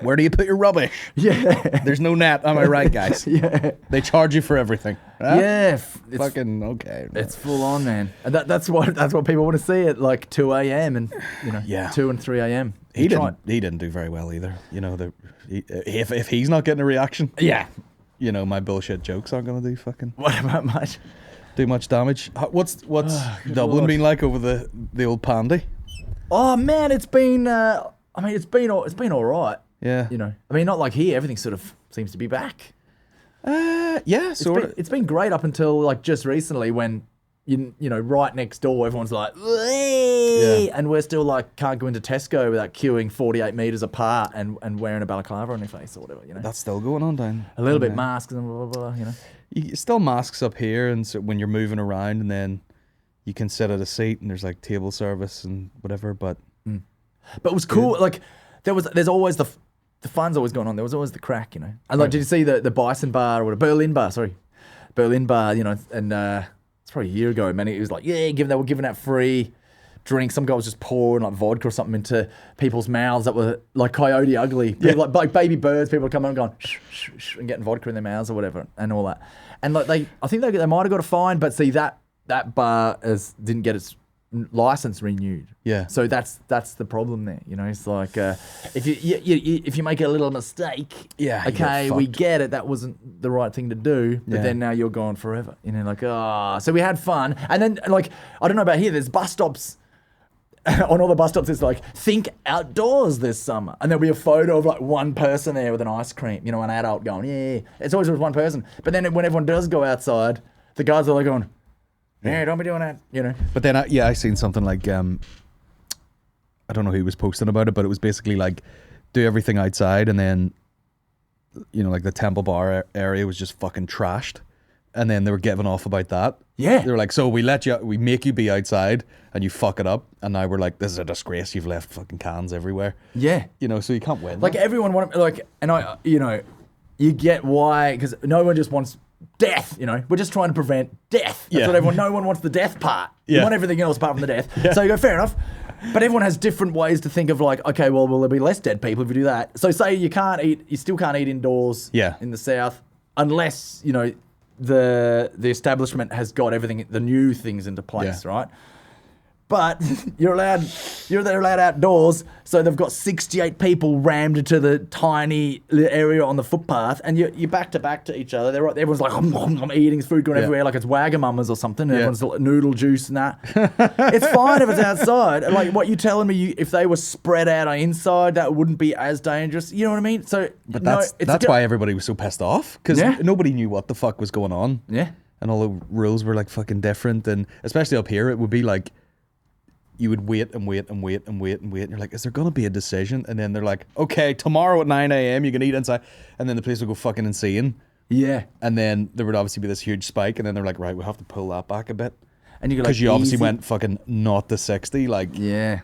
Where do you put your rubbish? Yeah. There's no net, am I right, guys? Yeah. They charge you for everything. Right? Yeah. Fucking okay. It's full on, man. And that's what people want to see at like 2 a.m. and 2 and 3 a.m. He didn't do very well either. If he's not getting a reaction, my bullshit jokes aren't going to do fucking. What about much? Do much damage. What's Dublin been like over the old pandy? Oh man, it's been. It's been all right. Yeah. Not like here. Everything's sort of seems to be back. Yeah, sort of. It's been great up until like just recently when you know right next door everyone's like, and we're still like can't go into Tesco without queuing 48 meters apart and wearing a balaclava on your face or whatever. You know, That's still going on down. a little bit masks and blah blah blah. You know, You still masks up here, and so when you're moving around, and then you can sit at a seat, and there's like table service and whatever. But but it was cool. Like there's always the fun's always going on. There was always the crack. You know, and like did you see the Bison bar or the Berlin bar? Sorry, Berlin bar. You know, and it's probably a year ago, man. It was like they were giving out free drinks. Some guy was just pouring like vodka or something into people's mouths that were like coyote ugly. People, like baby birds. People would come in and going shh, shh, shh, and getting vodka in their mouths or whatever and all that. And like I think they might have got a fine, but see that bar didn't get its license renewed. Yeah. So that's the problem there. You know, it's like if you make a little mistake, okay, we get it. That wasn't the right thing to do. But then now you're gone forever. You know, like so we had fun, and then like I don't know about here. There's bus stops. On all the bus stops, it's like, think outdoors this summer. And there'll be a photo of like one person there with an ice cream, you know, an adult going, yeah. It's always with one person. But then when everyone does go outside, the guys are like going, yeah, don't be doing that, you know. But then, I seen something like, I don't know who was posting about it, but it was basically like, do everything outside, and then, you know, like the Temple Bar area was just fucking trashed. And then they were giving off about that. Yeah. They were like, so we make you be outside and you fuck it up. And now we're like, this is a disgrace. You've left fucking cans everywhere. Yeah. You know, so you can't win. Like everyone you know, you get why, because no one just wants death, you know. We're just trying to prevent death. That's what no one wants the death part. You want everything else apart from the death. So you go, fair enough. But everyone has different ways to think of like, okay, well, will there be less dead people if we do that? So say you still can't eat indoors in the South unless, you know, the establishment has got everything, the new things into place, right? But you're allowed outdoors, so they've got 68 people rammed into the tiny area on the footpath, and you're back to back to each other. Everyone's like, I'm eating food going everywhere, like it's Wagamama's or something. And everyone's like noodle juice and that. It's fine if it's outside. And like what you telling me, if they were spread out on inside, that wouldn't be as dangerous. You know what I mean? So, but that's why everybody was so pissed off, because nobody knew what the fuck was going on. Yeah, and all the rules were like fucking different, and especially up here, it would be like, you would wait and wait and wait and wait and wait. And you're like, is there going to be a decision? And then they're like, okay, tomorrow at 9 a.m. you can eat inside. And then the place would go fucking insane. Yeah. And then there would obviously be this huge spike. And then they're like, right, we'll have to pull that back a bit. And you go like, because you obviously went fucking 0 to 60, like,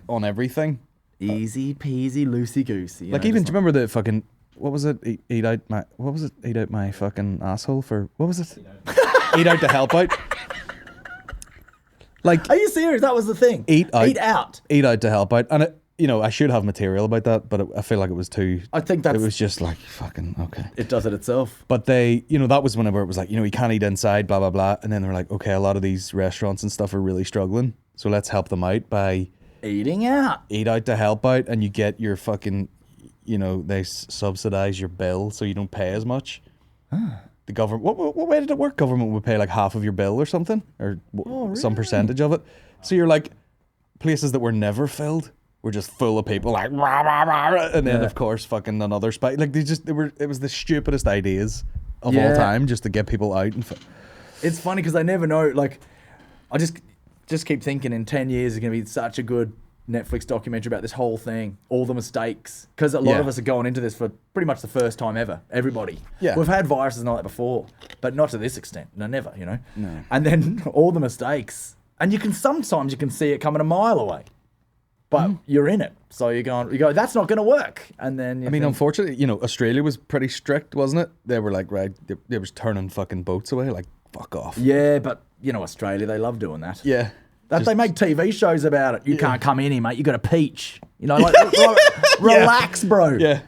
on everything. Easy peasy, loosey goosey. Like, even, do you remember the fucking, what was it? Eat out my fucking asshole for, what was it? Eat out to help out. Like, are you serious? That was the thing. Eat out to help out. And it, you know, I should have material about that, but I feel like it was too. I think it was just like fucking okay. It does it itself. But they, you know, that was whenever it was like, you know, you can't eat inside, blah blah blah. And then they're like, okay, a lot of these restaurants and stuff are really struggling, so let's help them out by eating out. Eat out to help out, and you get your fucking, you know, they subsidize your bill so you don't pay as much. The government, what way did it work? Government would pay like half of your bill or something, or some percentage of it. So you're like, places that were never filled were just full of people, like rah, rah, rah, and then of course fucking another spike. Like it was the stupidest ideas of all time, just to get people out. It's funny because I never know. Like, I just keep thinking in 10 years it's gonna be such a good Netflix documentary about this whole thing, all the mistakes, because a lot of us are going into this for pretty much the first time ever. Everybody. Yeah. We've had viruses and all that before, but not to this extent. No, never, you know. No. And then all the mistakes. And sometimes you can see it coming a mile away. But you're in it. So you go, that's not going to work. And then I mean, unfortunately, you know, Australia was pretty strict, wasn't it? They were like, right, they were turning fucking boats away, like, fuck off. Yeah, but, you know, Australia, they love doing that. Yeah. They make TV shows about it. You can't come in here, mate. You got a peach. You know, like relax, bro. Yeah.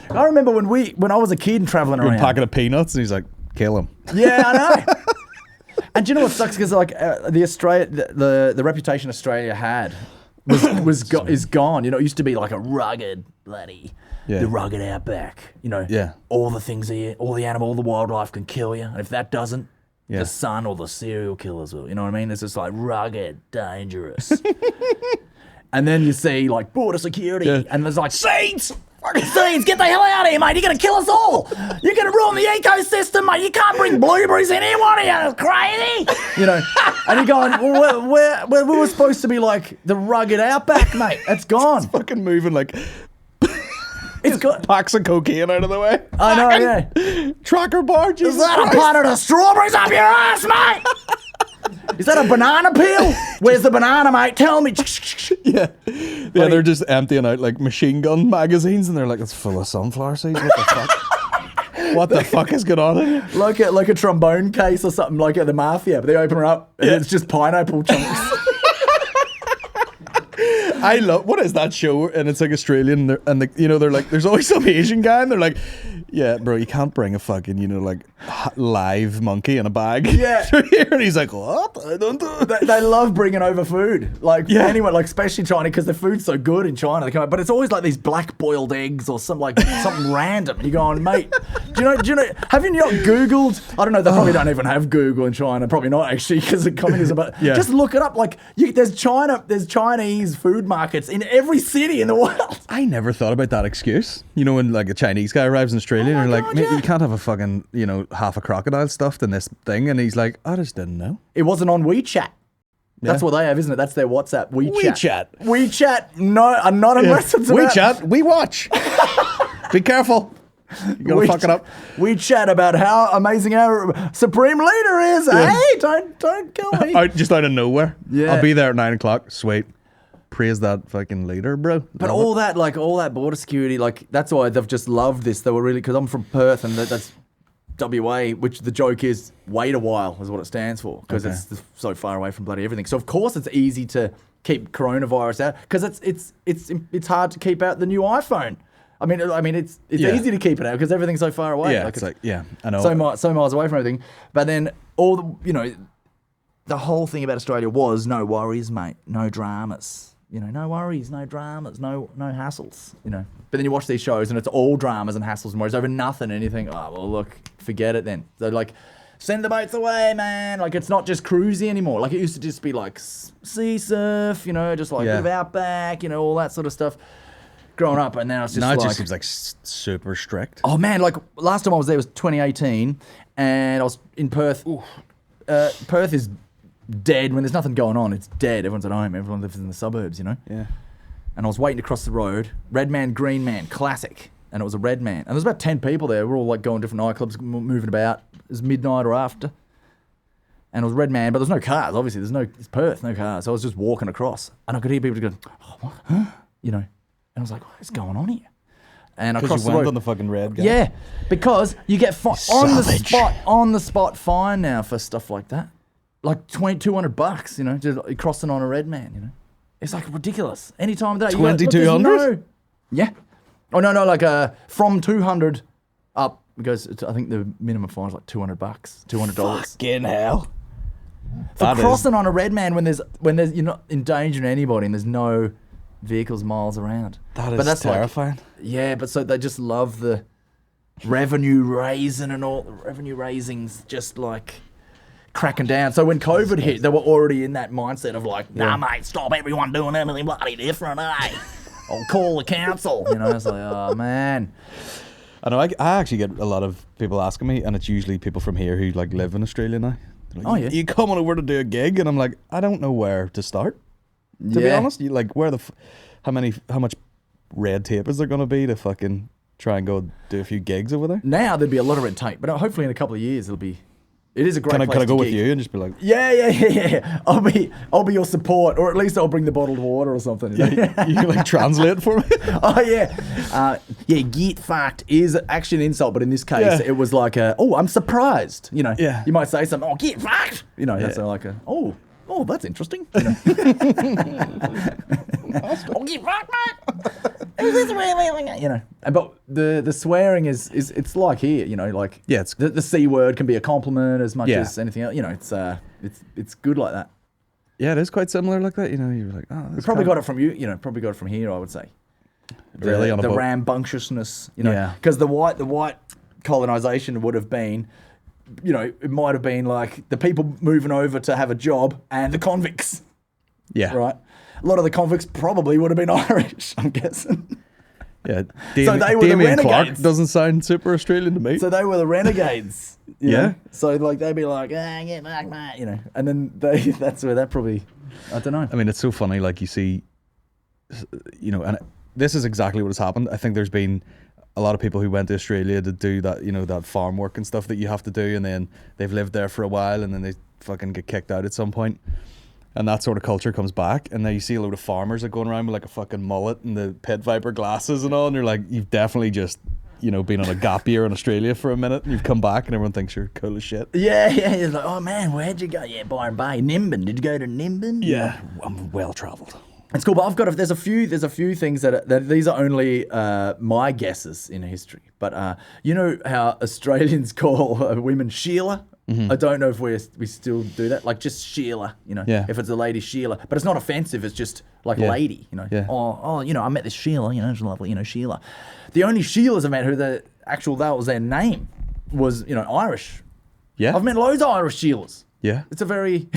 I remember when I was a kid and traveling around. A packet of peanuts, and he's like, kill him. Yeah, I know. And do you know what sucks? Because like the reputation Australia had is gone. You know, it used to be like a rugged the rugged outback. You know, all the things here, all the wildlife can kill you, and if that doesn't. The sun or the serial killers will, you know what I mean? It's just like rugged, dangerous. And then you see like border security and there's like saints Fucking seeds, get the hell out of here, mate. You're going to kill us all. You're going to ruin the ecosystem, mate. You can't bring blueberries in here, what are you, crazy? You know, and you're going, well, we were supposed to be like the rugged outback, mate. It's gone. It's fucking moving like It's got packs of cocaine out of the way. I know, yeah. Tracker bar, Jesus Is that Christ. a planet of strawberries up your ass, mate? Is that a banana peel? Where's the banana, mate? Tell me. Yeah, they're just emptying out like machine gun magazines, and they're like, it's full of sunflower seeds. What the fuck? What the fuck is going on in here? Like a trombone case or something like at the mafia, but they open it up and it's just pineapple chunks. I love, what is that show? And it's like Australian, and they're like, there's always some Asian guy, and they're like, yeah, bro, you can't bring a fucking, like live monkey in a bag. Yeah. through here. And he's like, what? I don't do They love bringing over food, like anyway, like especially China, because the food's so good in China. They come out, but it's always like these black boiled eggs or something random. You're going, mate, do you know? Have you not Googled? I don't know. They probably don't even have Google in China. Probably not actually, because of communism. But just look it up. Like there's Chinese food markets in every city in the world. I never thought about that excuse. When like a Chinese guy arrives in Australia, and you're like, mate, you can't have a fucking, half a crocodile stuffed in this thing. And he's like, I just didn't know. It wasn't on WeChat. That's what they have, isn't it? That's their WhatsApp. WeChat. No, not unless it's about... WeChat. We watch. Be careful. You're going to fuck it up. We chat about how amazing our Supreme Leader is. Yeah. Hey, don't kill me. Just out of nowhere. Yeah. I'll be there at 9 o'clock. Sweet. Praise that fucking leader, bro. But all that border security, that's why they've just loved this. They were really, because I'm from Perth, and that's WA, which the joke is wait a while is what it stands for, because it's so far away from bloody everything. So of course it's easy to keep coronavirus out, because it's hard to keep out the new iPhone. I mean it's easy to keep it out because everything's so far away. Yeah, I know. So miles away from everything. But then the whole thing about Australia was no worries, mate, no dramas. No worries, no dramas, no hassles, But then you watch these shows and it's all dramas and hassles and worries over nothing, and you think, oh, well, look, forget it then. So, send the boats away, man. It's not just cruisy anymore. It used to just be, sea surf, just, bit of outback, all that sort of stuff. Growing up, and now it's just now it just seems like super strict. Oh, man, last time I was there was 2018, and I was in Perth. Perth is dead when there's nothing going on. It's dead. Everyone's at home. Everyone lives in the suburbs, Yeah. And I was waiting to cross the road. Red man, green man, classic. And it was a red man. And there was about 10 people there. We're all going to different nightclubs, moving about. It was midnight or after. And it was red man, but there's no cars. Obviously, it's Perth, no cars. So I was just walking across, and I could hear people go, oh, what? Huh? And I was like, what is going on here? And I crossed the road. On the fucking red guy. Yeah, because you get on the spot fine now for stuff like that. $200, just crossing on a red man, It's ridiculous. Any time of day. 2,200? Yeah. Oh, no, from 200 up, because I think the minimum fine is $200, $200. Fucking hell. For crossing on a red man when there's you're not endangering anybody and there's no vehicles miles around. That's terrifying. But so they just love the revenue raising and all. The revenue raising's just cracking down. So when COVID hit, they were already in that mindset of nah, mate, stop everyone doing everything bloody different, eh? I'll call the council. It's oh, man. I know, I actually get a lot of people asking me, and it's usually people from here who live in Australia now. Oh, yeah. You coming over to do a gig? And I'm like, I don't know where to start. To be honest, where how much red tape is there going to be to fucking try and go do a few gigs over there? Now there'd be a lot of red tape, but hopefully in a couple of years it is a great place to Can I go with gig. you and just be like, yeah. I'll be your support, or at least I'll bring the bottled water or something. you can translate for me? Oh yeah, get fucked is actually an insult, but in this case it was I'm surprised. You might say something. Oh, get fucked. That's oh, that's interesting. Oh, get fucked, mate. Is this really? But the swearing is it's like here. it's the C word can be a compliment as much as anything else. It's good like that. Yeah, it is quite similar like that. You're like, oh, we probably got it from you. Probably got it from here. I would say. Really, on a the boat? rambunctiousness. Because the white colonization would have been. It might have been the people moving over to have a job and the convicts. Yeah. Right. A lot of the convicts probably would have been Irish, I'm guessing. Yeah, So they were the Damien Clark renegades. doesn't sound super Australian to me. So they were the renegades. you Yeah. know? So like they'd be like, get back, mate, and then that's where that probably, I don't know. I mean, it's so funny. Like you see, and this is exactly what has happened. I think there's been a lot of people who went to Australia to do that, that farm work and stuff that you have to do, and then they've lived there for a while, and then they fucking get kicked out at some point. And that sort of culture comes back, and now you see a load of farmers are going around with like a fucking mullet and the pit viper glasses and all, and you're like, you've definitely just, been on a gap year in Australia for a minute, and you've come back, and everyone thinks you're cool as shit. Yeah. It's like, oh man, where'd you go? Yeah, Byron Bay, Nimbin. Did you go to Nimbin? Yeah, I'm well travelled. It's cool, but there's a few things that these are only my guesses in history. But you know how Australians call women Sheila? I don't know if we still do that. Like just Sheila, Yeah. if it's a lady Sheila. But it's not offensive, it's just like lady, Yeah. Oh, I met this Sheila, she's lovely, Sheila. The only Sheilas I met who that was their name was, Irish. Yeah. I've met loads of Irish Sheilas. Yeah. It's a very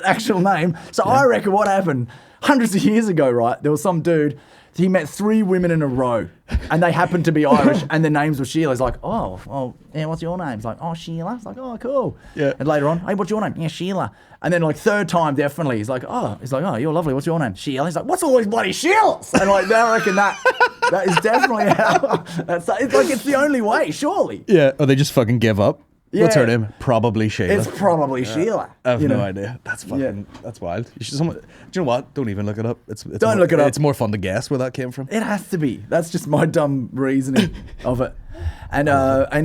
actual name. So I reckon what happened hundreds of years ago, right? There was some dude, he met 3 women in a row and they happened to be Irish and their names were Sheila. He's like, oh, yeah, what's your name? He's like, oh, Sheila. It's like, oh, cool. Yeah. And later on, hey, what's your name? Yeah, Sheila. And then like third time, definitely, he's like, oh, you're lovely. What's your name? Sheila. He's like, what's all these bloody Sheilas? And like, I reckon that is definitely how, it's like, it's the only way, surely. Yeah. Or they just fucking give up. What's her Yeah. name? Probably Sheila. It's probably Sheila. I have no idea. That's fucking, that's wild. Do you know what? Don't even look it up. It's Don't more, look it up. It's more fun to guess where that came from. It has to be. That's just my dumb reasoning of it. And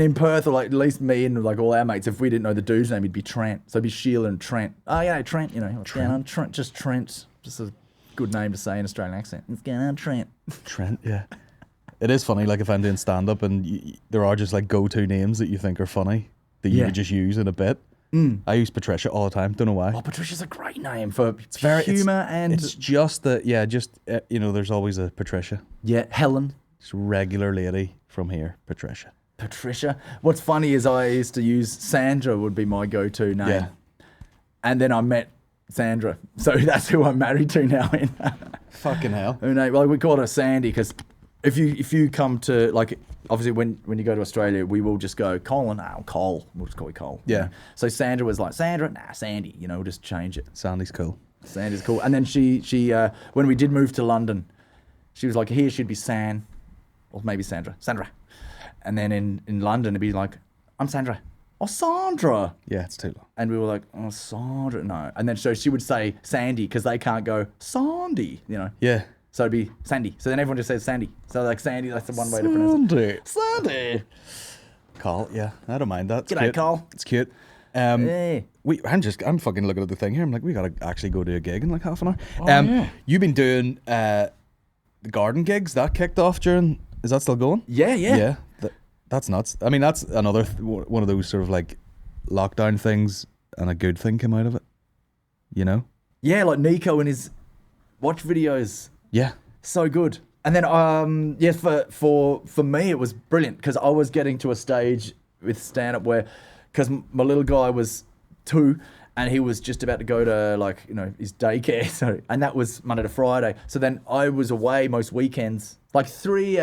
in Perth, or like at least me and like all our mates, if we didn't know the dude's name, he'd be Trent. So it'd be Sheila and Trent. Oh yeah, Trent. What's going on? Trent. Just Trent. Just a good name to say in Australian accent. What's going on, Trent? Trent, yeah. It is funny, like if I'm doing stand-up and there are just like go-to names that you think are funny that you could just use in a bit. I use Patricia all the time. Don't know why. Oh, Patricia's a great name for humour and It's just that, there's always a Patricia. yeah, Helen. Just a regular lady from here, Patricia. Patricia. What's funny is I used to use Sandra would be my go-to name. Yeah. And then I met Sandra. So that's who I'm married to now. Fucking hell. Well, we call her Sandy because if you come to, like, obviously when you go to Australia, we will just go Colin, Cole. We'll just call you Cole. Yeah. So Sandra was like, Sandra, Sandy. We'll just change it. Sandy's cool. Sandy's cool. And then she when we did move to London, she was like, here she'd be San, or maybe Sandra. And then in London, it'd be like, I'm Sandra. Oh, Sandra. Yeah, it's too long. And we were like, oh, Sandra, no. And then so she would say Sandy because they can't go Sandy, Yeah. So it'd be Sandy. So then everyone just says Sandy. So like Sandy, that's the one way to pronounce it. Sandy. Carl, yeah, I don't mind that. It's G'day, cute. Carl. It's cute. Hey. I'm fucking looking at the thing here. I'm like, we gotta actually go to a gig in like half an hour. yeah. You've been doing the garden gigs that kicked off during. Is that still going? Yeah. Yeah. That's nuts. I mean, that's another one of those sort of like lockdown things, and a good thing came out of it. Yeah, like Nico and his watch videos. Yeah. So good. And then, for me, it was brilliant because I was getting to a stage with stand-up where, because my little guy was 2 and he was just about to go to his daycare. So, and that was Monday to Friday. So then I was away most weekends, like 3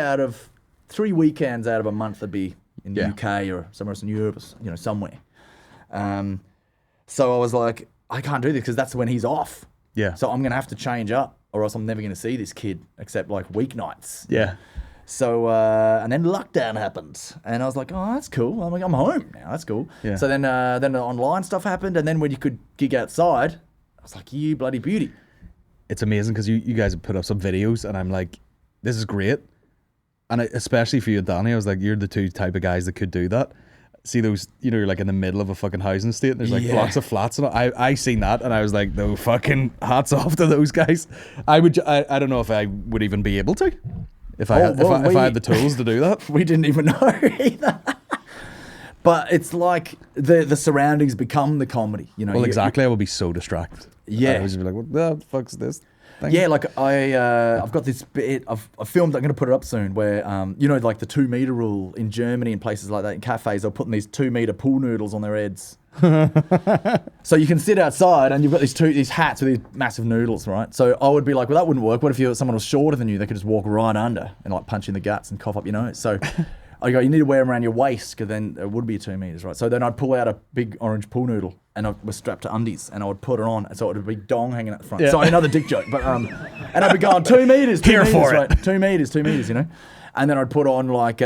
weekends out of a month I'd be in the UK or somewhere else in Europe, or, somewhere. So I was like, I can't do this because that's when he's off. Yeah. So I'm going to have to change up or else I'm never going to see this kid except like weeknights. Yeah. So, and then lockdown happened and I was like, oh, that's cool. I'm like, I'm home now. That's cool. Yeah. So then the online stuff happened. And then when you could gig outside, I was like, you bloody beauty. It's amazing because you guys have put up some videos and I'm like, this is great. And especially for you and Danny, I was like, you're the 2 type of guys that could do that. See those, you're like in the middle of a fucking housing estate and there's like blocks of flats and I seen that and I was like, no, fucking hats off to those guys. I don't know if I would even be able to if I had the tools to do that. We didn't even know either. But it's like the surroundings become the comedy, Well, exactly. I would be so distracted. Yeah. I would just be like, what the fuck's this? thing? Yeah, like I've got this bit. I've filmed. I'm going to put it up soon. Where like the 2 meter rule in Germany and places like that in cafes, they're putting these 2 meter pool noodles on their heads. So you can sit outside and you've got these hats with these massive noodles, right? So I would be like, well, that wouldn't work. What if someone was shorter than you? They could just walk right under and like punch you in the guts and cough up your nose. So I go, you need to wear them around your waist because then it would be 2 meters, right? So then I'd pull out a big orange pool noodle and I was strapped to undies and I would put it on, and so it would be dong hanging at the front. Yeah. Sorry, another dick joke, but and I'd be going 2 meters, 2 Here meters, for it. right? 2 meters, 2 meters, you know. And then I'd put on like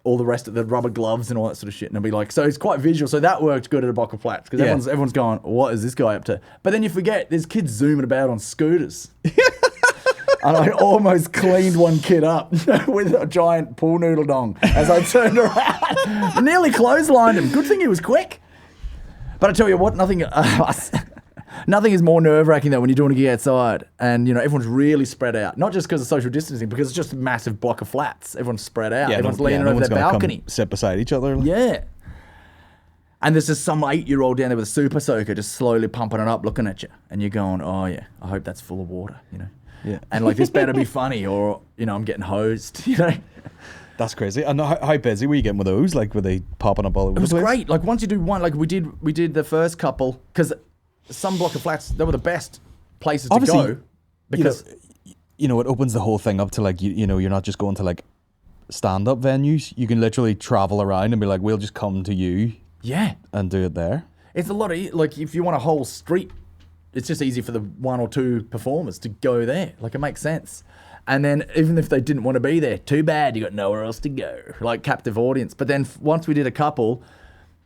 all the rest of the rubber gloves and all that sort of shit, and I'd be like, so it's quite visual. So that worked good at a block of flats because everyone's going, what is this guy up to? But then you forget there's kids zooming about on scooters. And I almost cleaned one kid up with a giant pool noodle dong as I turned around. Nearly clotheslined him. Good thing he was quick. But I tell you what, nothing is more nerve-wracking though when you're doing a gig outside and everyone's really spread out. Not just because of social distancing, because it's just a massive block of flats. Everyone's spread out. Everyone's leaning over their balcony. Sit beside each other. Yeah. And there's just some 8-year-old down there with a super soaker just slowly pumping it up, looking at you. And you're going, oh yeah, I hope that's full of water, Yeah. And like, this better be funny or, I'm getting hosed, That's crazy. And how busy were you getting with those? Like, were they popping up all over It was the place? great. Like, once you do one, like we did the first couple, because some block of flats, they were the best places Obviously, to go. Because, it opens the whole thing up to like, you're not just going to like stand-up venues. You can literally travel around and be like, we'll just come to you. yeah, And do it there. it's a lot of, like, if you want a whole street, it's just easy for the 1 or 2 performers to go there. Like, it makes sense. And then even if they didn't want to be there, too bad, you got nowhere else to go. Like, captive audience. But then once we did a couple,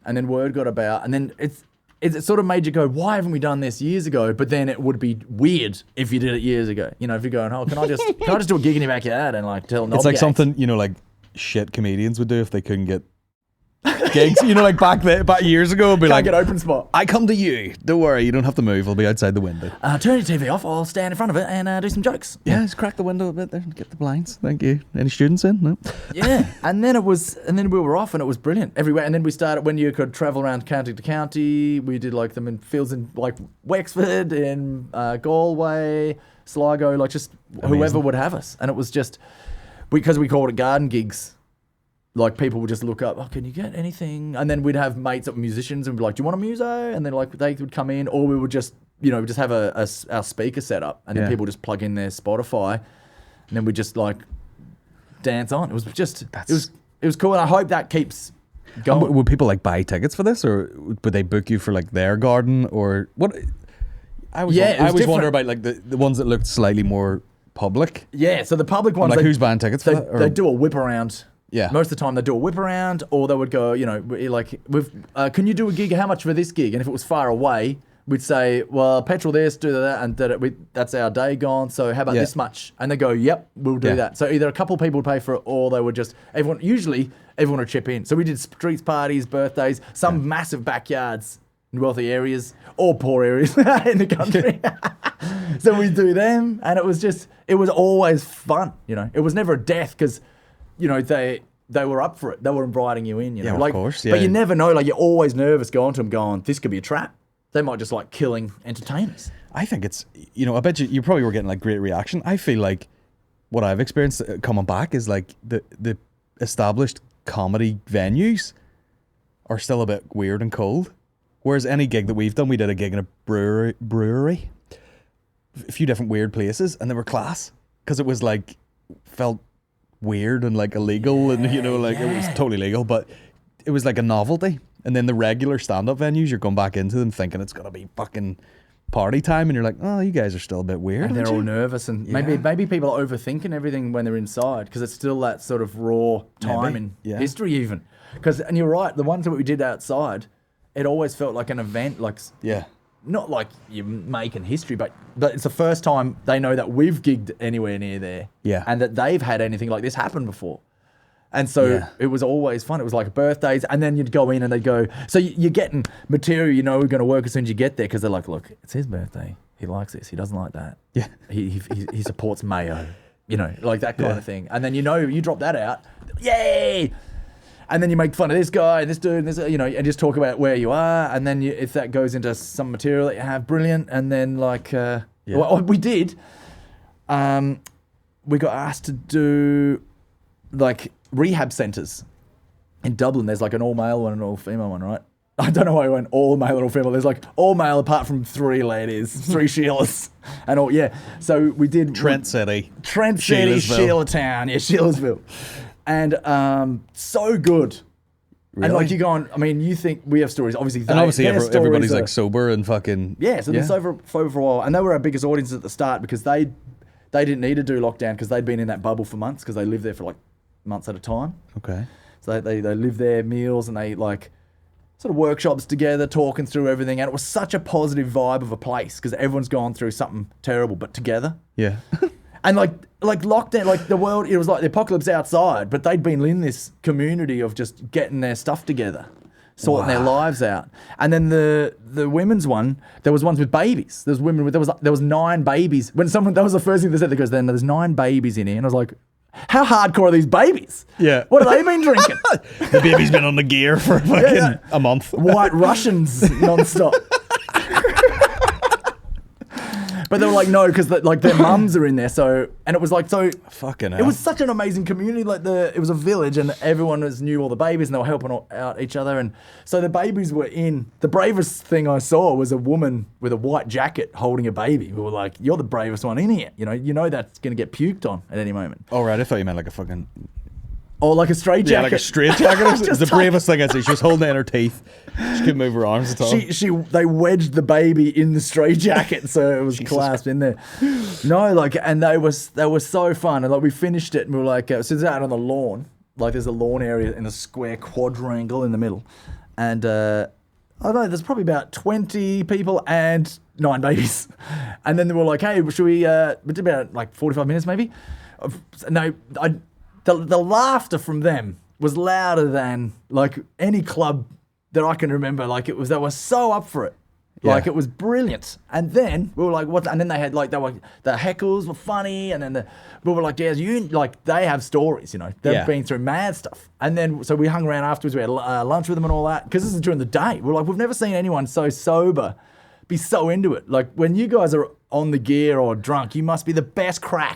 and then word got about, and then it sort of made you go, why haven't we done this years ago? But then it would be weird if you did it years ago. If you're going, oh, can I just do a gig in your backyard and like tell It's like something, like shit comedians would do if they couldn't get gigs, like back years ago, it'd be Can't like, get open spot. I come to you. Don't worry, you don't have to move. I'll be outside the window. Turn your TV off. I'll stand in front of it and do some jokes. Yeah, just crack the window a bit there and get the blinds. Thank you. Any students in? No. Yeah, and then we were off, and it was brilliant everywhere. And then we started when you could travel around county to county. We did like them in fields in like Wexford, in Galway, Sligo, like just whoever would have us. And it was just because we called it garden gigs. Like, people would just look up, oh, can you get anything? And then we'd have mates up musicians and be like, do you want a muso? And then like they would come in, or we would just just have our speaker set up, and then people just plug in their Spotify, and then we just like dance on. It was just it was cool, and I hope that keeps going. And would people like buy tickets for this, or would they book you for like their garden, or what? I always wonder about like the ones that looked slightly more public. Yeah, so the public ones, Like, who's buying tickets for that? Or- they do a whip around. Yeah. Most of the time they do a whip around, or they would go, like, can you do a gig? How much for this gig? And if it was far away, we'd say, well, petrol this, do that, and that's our day gone. So how about this much? And they go, yep, we'll do that. So either a couple of people would pay for it, or they would just everyone would chip in. So we did streets parties, birthdays, some massive backyards in wealthy areas or poor areas in the country. So we do them, and it was always fun. It was never a death because. They were up for it. They were inviting you in, Yeah, of like, course, yeah. But you never know. Like, you're always nervous going to them going, this could be a trap. They might just like killing entertainers. I think it's, I bet you probably were getting like great reaction. I feel like what I've experienced coming back is like the established comedy venues are still a bit weird and cold. Whereas any gig that we've done, we did a gig in a brewery, a few different weird places, and they were class because it was like, felt weird and like illegal, and it was totally legal, but it was like a novelty. And then the regular stand-up venues, you're going back into them thinking it's gonna be fucking party time, and you're like, oh, you guys are still a bit weird. And they're all nervous, and maybe people are overthinking everything when they're inside because it's still that sort of raw time in history, even. And you're right, the ones that we did outside, it always felt like an event, like not like you're making history, but it's the first time they know that we've gigged anywhere near there. Yeah. And that they've had anything like this happen before. And so it was always fun. It was like birthdays, and then you'd go in and they'd go, so you're getting material, we're going to work as soon as you get there, because they're like, look, it's his birthday. He likes this. He doesn't like that. Yeah. He supports mayo, like that kind of thing. And then, you drop that out. Yay! And then you make fun of this guy and this dude and this, and just talk about where you are. And then if that goes into some material that you have, brilliant. And then well, we did. we got asked to do like rehab centres in Dublin. There's like an all male one and an all female one, right? I don't know why I went all male and all female. There's like all male apart from 3 ladies, 3 Sheilas, and all. Yeah, so we did Trent City, Sheila Town, yeah, Sheilasville, and so good. Really? And like you go on, I mean, you think we have stories, obviously. And obviously their stories everybody's are- like sober and fucking. Yeah, so they've been sober for a while, and they were our biggest audience at the start because they didn't need to do lockdown because they'd been in that bubble for months because they lived there for like months at a time. Okay. So they live there, meals, and they like sort of workshops together, talking through everything. And it was such a positive vibe of a place because everyone's gone through something terrible, but together. Yeah. And like lockdown, like the world, it was like the apocalypse outside, but they'd been in this community of just getting their stuff together, sorting their lives out. And then the women's one, there was ones with babies. There was 9 babies. When someone, that was the first thing they said. They goes, then there's 9 babies in here, and I was like, how hardcore are these babies? Yeah. What have they been drinking? The baby's been on the gear for fucking a month. White Russians nonstop. But they were like, no, because like their mums are in there. So, and it was like, so Fucking hell. it was such an amazing community. Like it was a village, and everyone knew all the babies, and they were helping out each other. And so the babies were in. The bravest thing I saw was a woman with a white jacket holding a baby. We were like, you're the bravest one in here. You know that's gonna get puked on at any moment. Oh, right. I thought you meant like a fucking. Or like a straight jacket. Yeah, like a straight jacket. It's Just the like- bravest thing I'd see. She was holding it in her teeth. She couldn't move her arms at all. They wedged the baby in the straight jacket, so it was clasped in there. No, like, and they were so fun, and like we finished it, and we were like, so it's out on the lawn, like there's a lawn area in a square quadrangle in the middle, and I don't know, there's probably about 20 people and 9 babies, and then they were like, hey, should we did about like 45 minutes maybe. No, the laughter from them was louder than like any club that I can remember. Like it was, they were so up for it. Like it was brilliant. And then we were like, what? And then they had like, the heckles were funny. And then we were like, yeah, like they have stories, they've been through mad stuff. And then, so we hung around afterwards, we had lunch with them and all that. Cause this is during the day. We're like, we've never seen anyone so sober be so into it. Like when you guys are on the gear or drunk, you must be the best crack.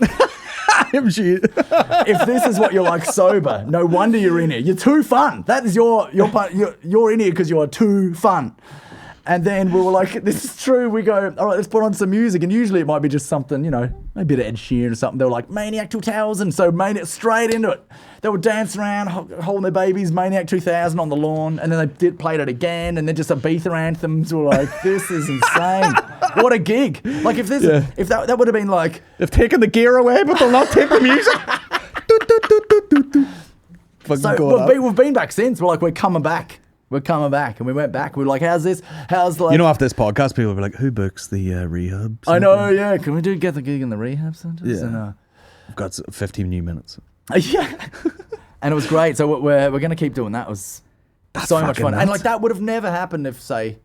If this is what you're like sober, no wonder you're in here. You're too fun. That is your part. You're in here because you are too fun. And then we were like, this is true. We go, all right, let's put on some music. And usually it might be just something, maybe a bit of Ed Sheeran or something. They were like, Maniac 2000. So Maniac straight into it. They were dancing around, holding their babies, Maniac 2000 on the lawn. And then they played it again. And then just Ibiza anthems. Were like, this is insane. What a gig. Like if that would have been like. They've taken the gear away, but they'll not take the music. So we've been back since. We're like, we're coming back. And we went back. We were like, how's this? How's like... after this podcast, people will be like, who books the rehab center? I know, yeah. Can we get the gig in the rehab centre? Yeah. And, I've got 15 new minutes. yeah. And it was great. So we're going to keep doing that. It was so much fun. Nuts. And like that would have never happened if, say,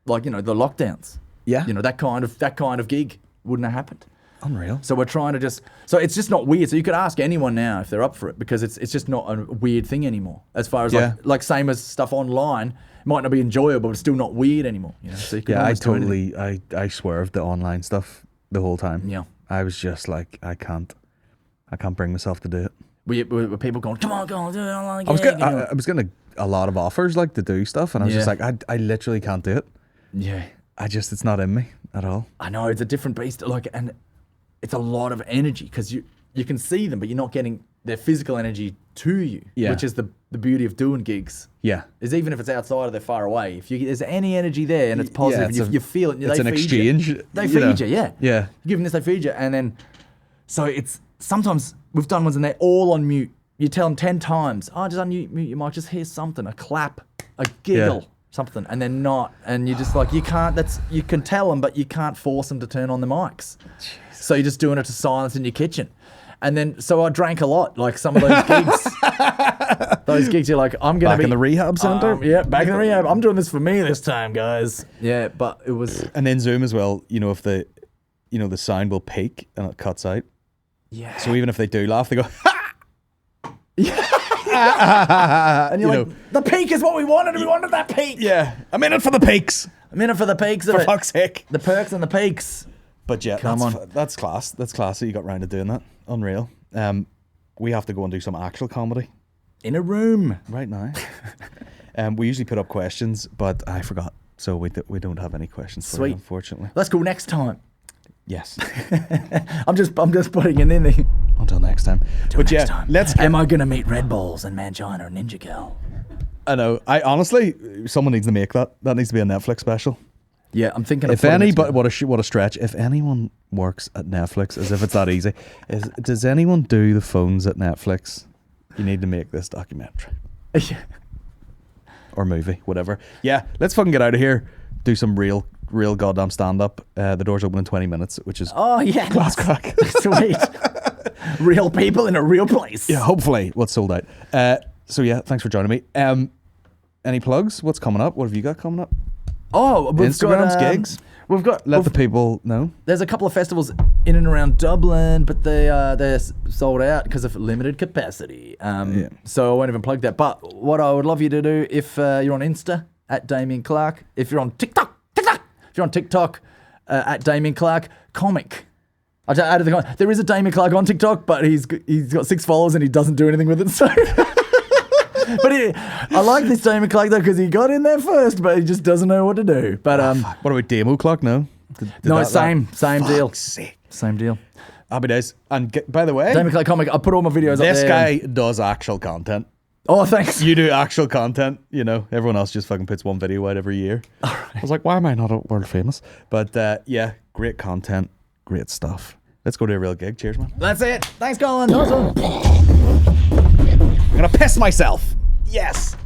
like, the lockdowns. Yeah. That kind of gig wouldn't have happened. Unreal. So we're trying to so it's just not weird. So you could ask anyone now if they're up for it because it's just not a weird thing anymore. As far as like same as stuff online, it might not be enjoyable, but it's still not weird anymore. So you can almost do anything. I swerved the online stuff the whole time. Yeah. I was just like, I can't bring myself to do it. Were people going, come on, do it online I again? was getting a lot of offers like to do stuff, and I was just like, I literally can't do it. Yeah. It's not in me at all. I know, it's a different beast. Like, and it's a lot of energy because you can see them, but you're not getting their physical energy to you, which is the beauty of doing gigs. Yeah. Is even if it's outside or they're far away, if there's any energy there and it's positive, you feel it. It's an exchange. They feed you, yeah. Yeah. You give them this, they feed you. And then, so it's, sometimes we've done ones and they're all on mute. You tell them 10 times, just unmute your mic, just hear something, a clap, a giggle. Something, and they're not, and you just like, you can tell them, but you can't force them to turn on the mics. Jeez. So you're just doing it to silence in your kitchen. And then, so I drank a lot, like some of those gigs. You're like, I'm going to be in the rehab center? Back in the rehab. I'm doing this for me this time, guys. Yeah, but it was. And then Zoom as well, if the sound will peak and it cuts out. Yeah. So even if they do laugh, they go, yeah. And you're like, the peak is what we wanted. We wanted that peak. yeah, I'm in it for the peaks. I'm in it for the peaks. For fuck's sake. The perks and the peaks. But yeah, Come that's class. That's class that you got round to doing that. Unreal. We have to go and do some actual comedy In a room. right now. We usually put up questions, but I forgot. So we don't have any questions for you, Sweet. unfortunately. Let's go next time. Yes. I'm just putting it in there. Until next time. But yeah, let's get... Am I gonna meet Red Balls and Mangina or Ninja Girl? I know. I honestly, someone needs to make that. That needs to be a Netflix special. Yeah, I'm thinking. Of If anybody, what a stretch. If anyone works at Netflix, as if it's that easy, does anyone do the phones at Netflix? You need to make this documentary or movie, whatever. Yeah, let's fucking get out of here. Do some real goddamn stand up. The doors open in 20 minutes, which is class crack. Sweet. Real people in a real place. Yeah, hopefully what's sold out. So yeah, thanks for joining me. Any plugs? What's coming up? What have you got coming up? Oh, we've Instagram's got gigs. Let the people know. There's a couple of festivals in and around Dublin, but they're sold out because of limited capacity. So I won't even plug that. But what I would love you to do, if you're on Insta at Damien Clark, if you're on TikTok, at Damien Clark Comic. I added the comment. There is a Damien Clark on TikTok, but he's got 6 followers and he doesn't do anything with it. So. But I like this Damien Clark though because he got in there first, but he just doesn't know what to do. But what about Damo Clock? No, same deal. Sick. Same deal. Happy days. And by the way, Damien Clark Comic. I put all my videos up there. This guy does actual content. Oh, thanks. You do actual content. You know, everyone else just fucking puts one video out every year. Right. I was like, why am I not world famous? But yeah, great content, great stuff. Let's go to a real gig. Cheers, man. That's it. Thanks, Colin. Awesome. I'm gonna piss myself. Yes.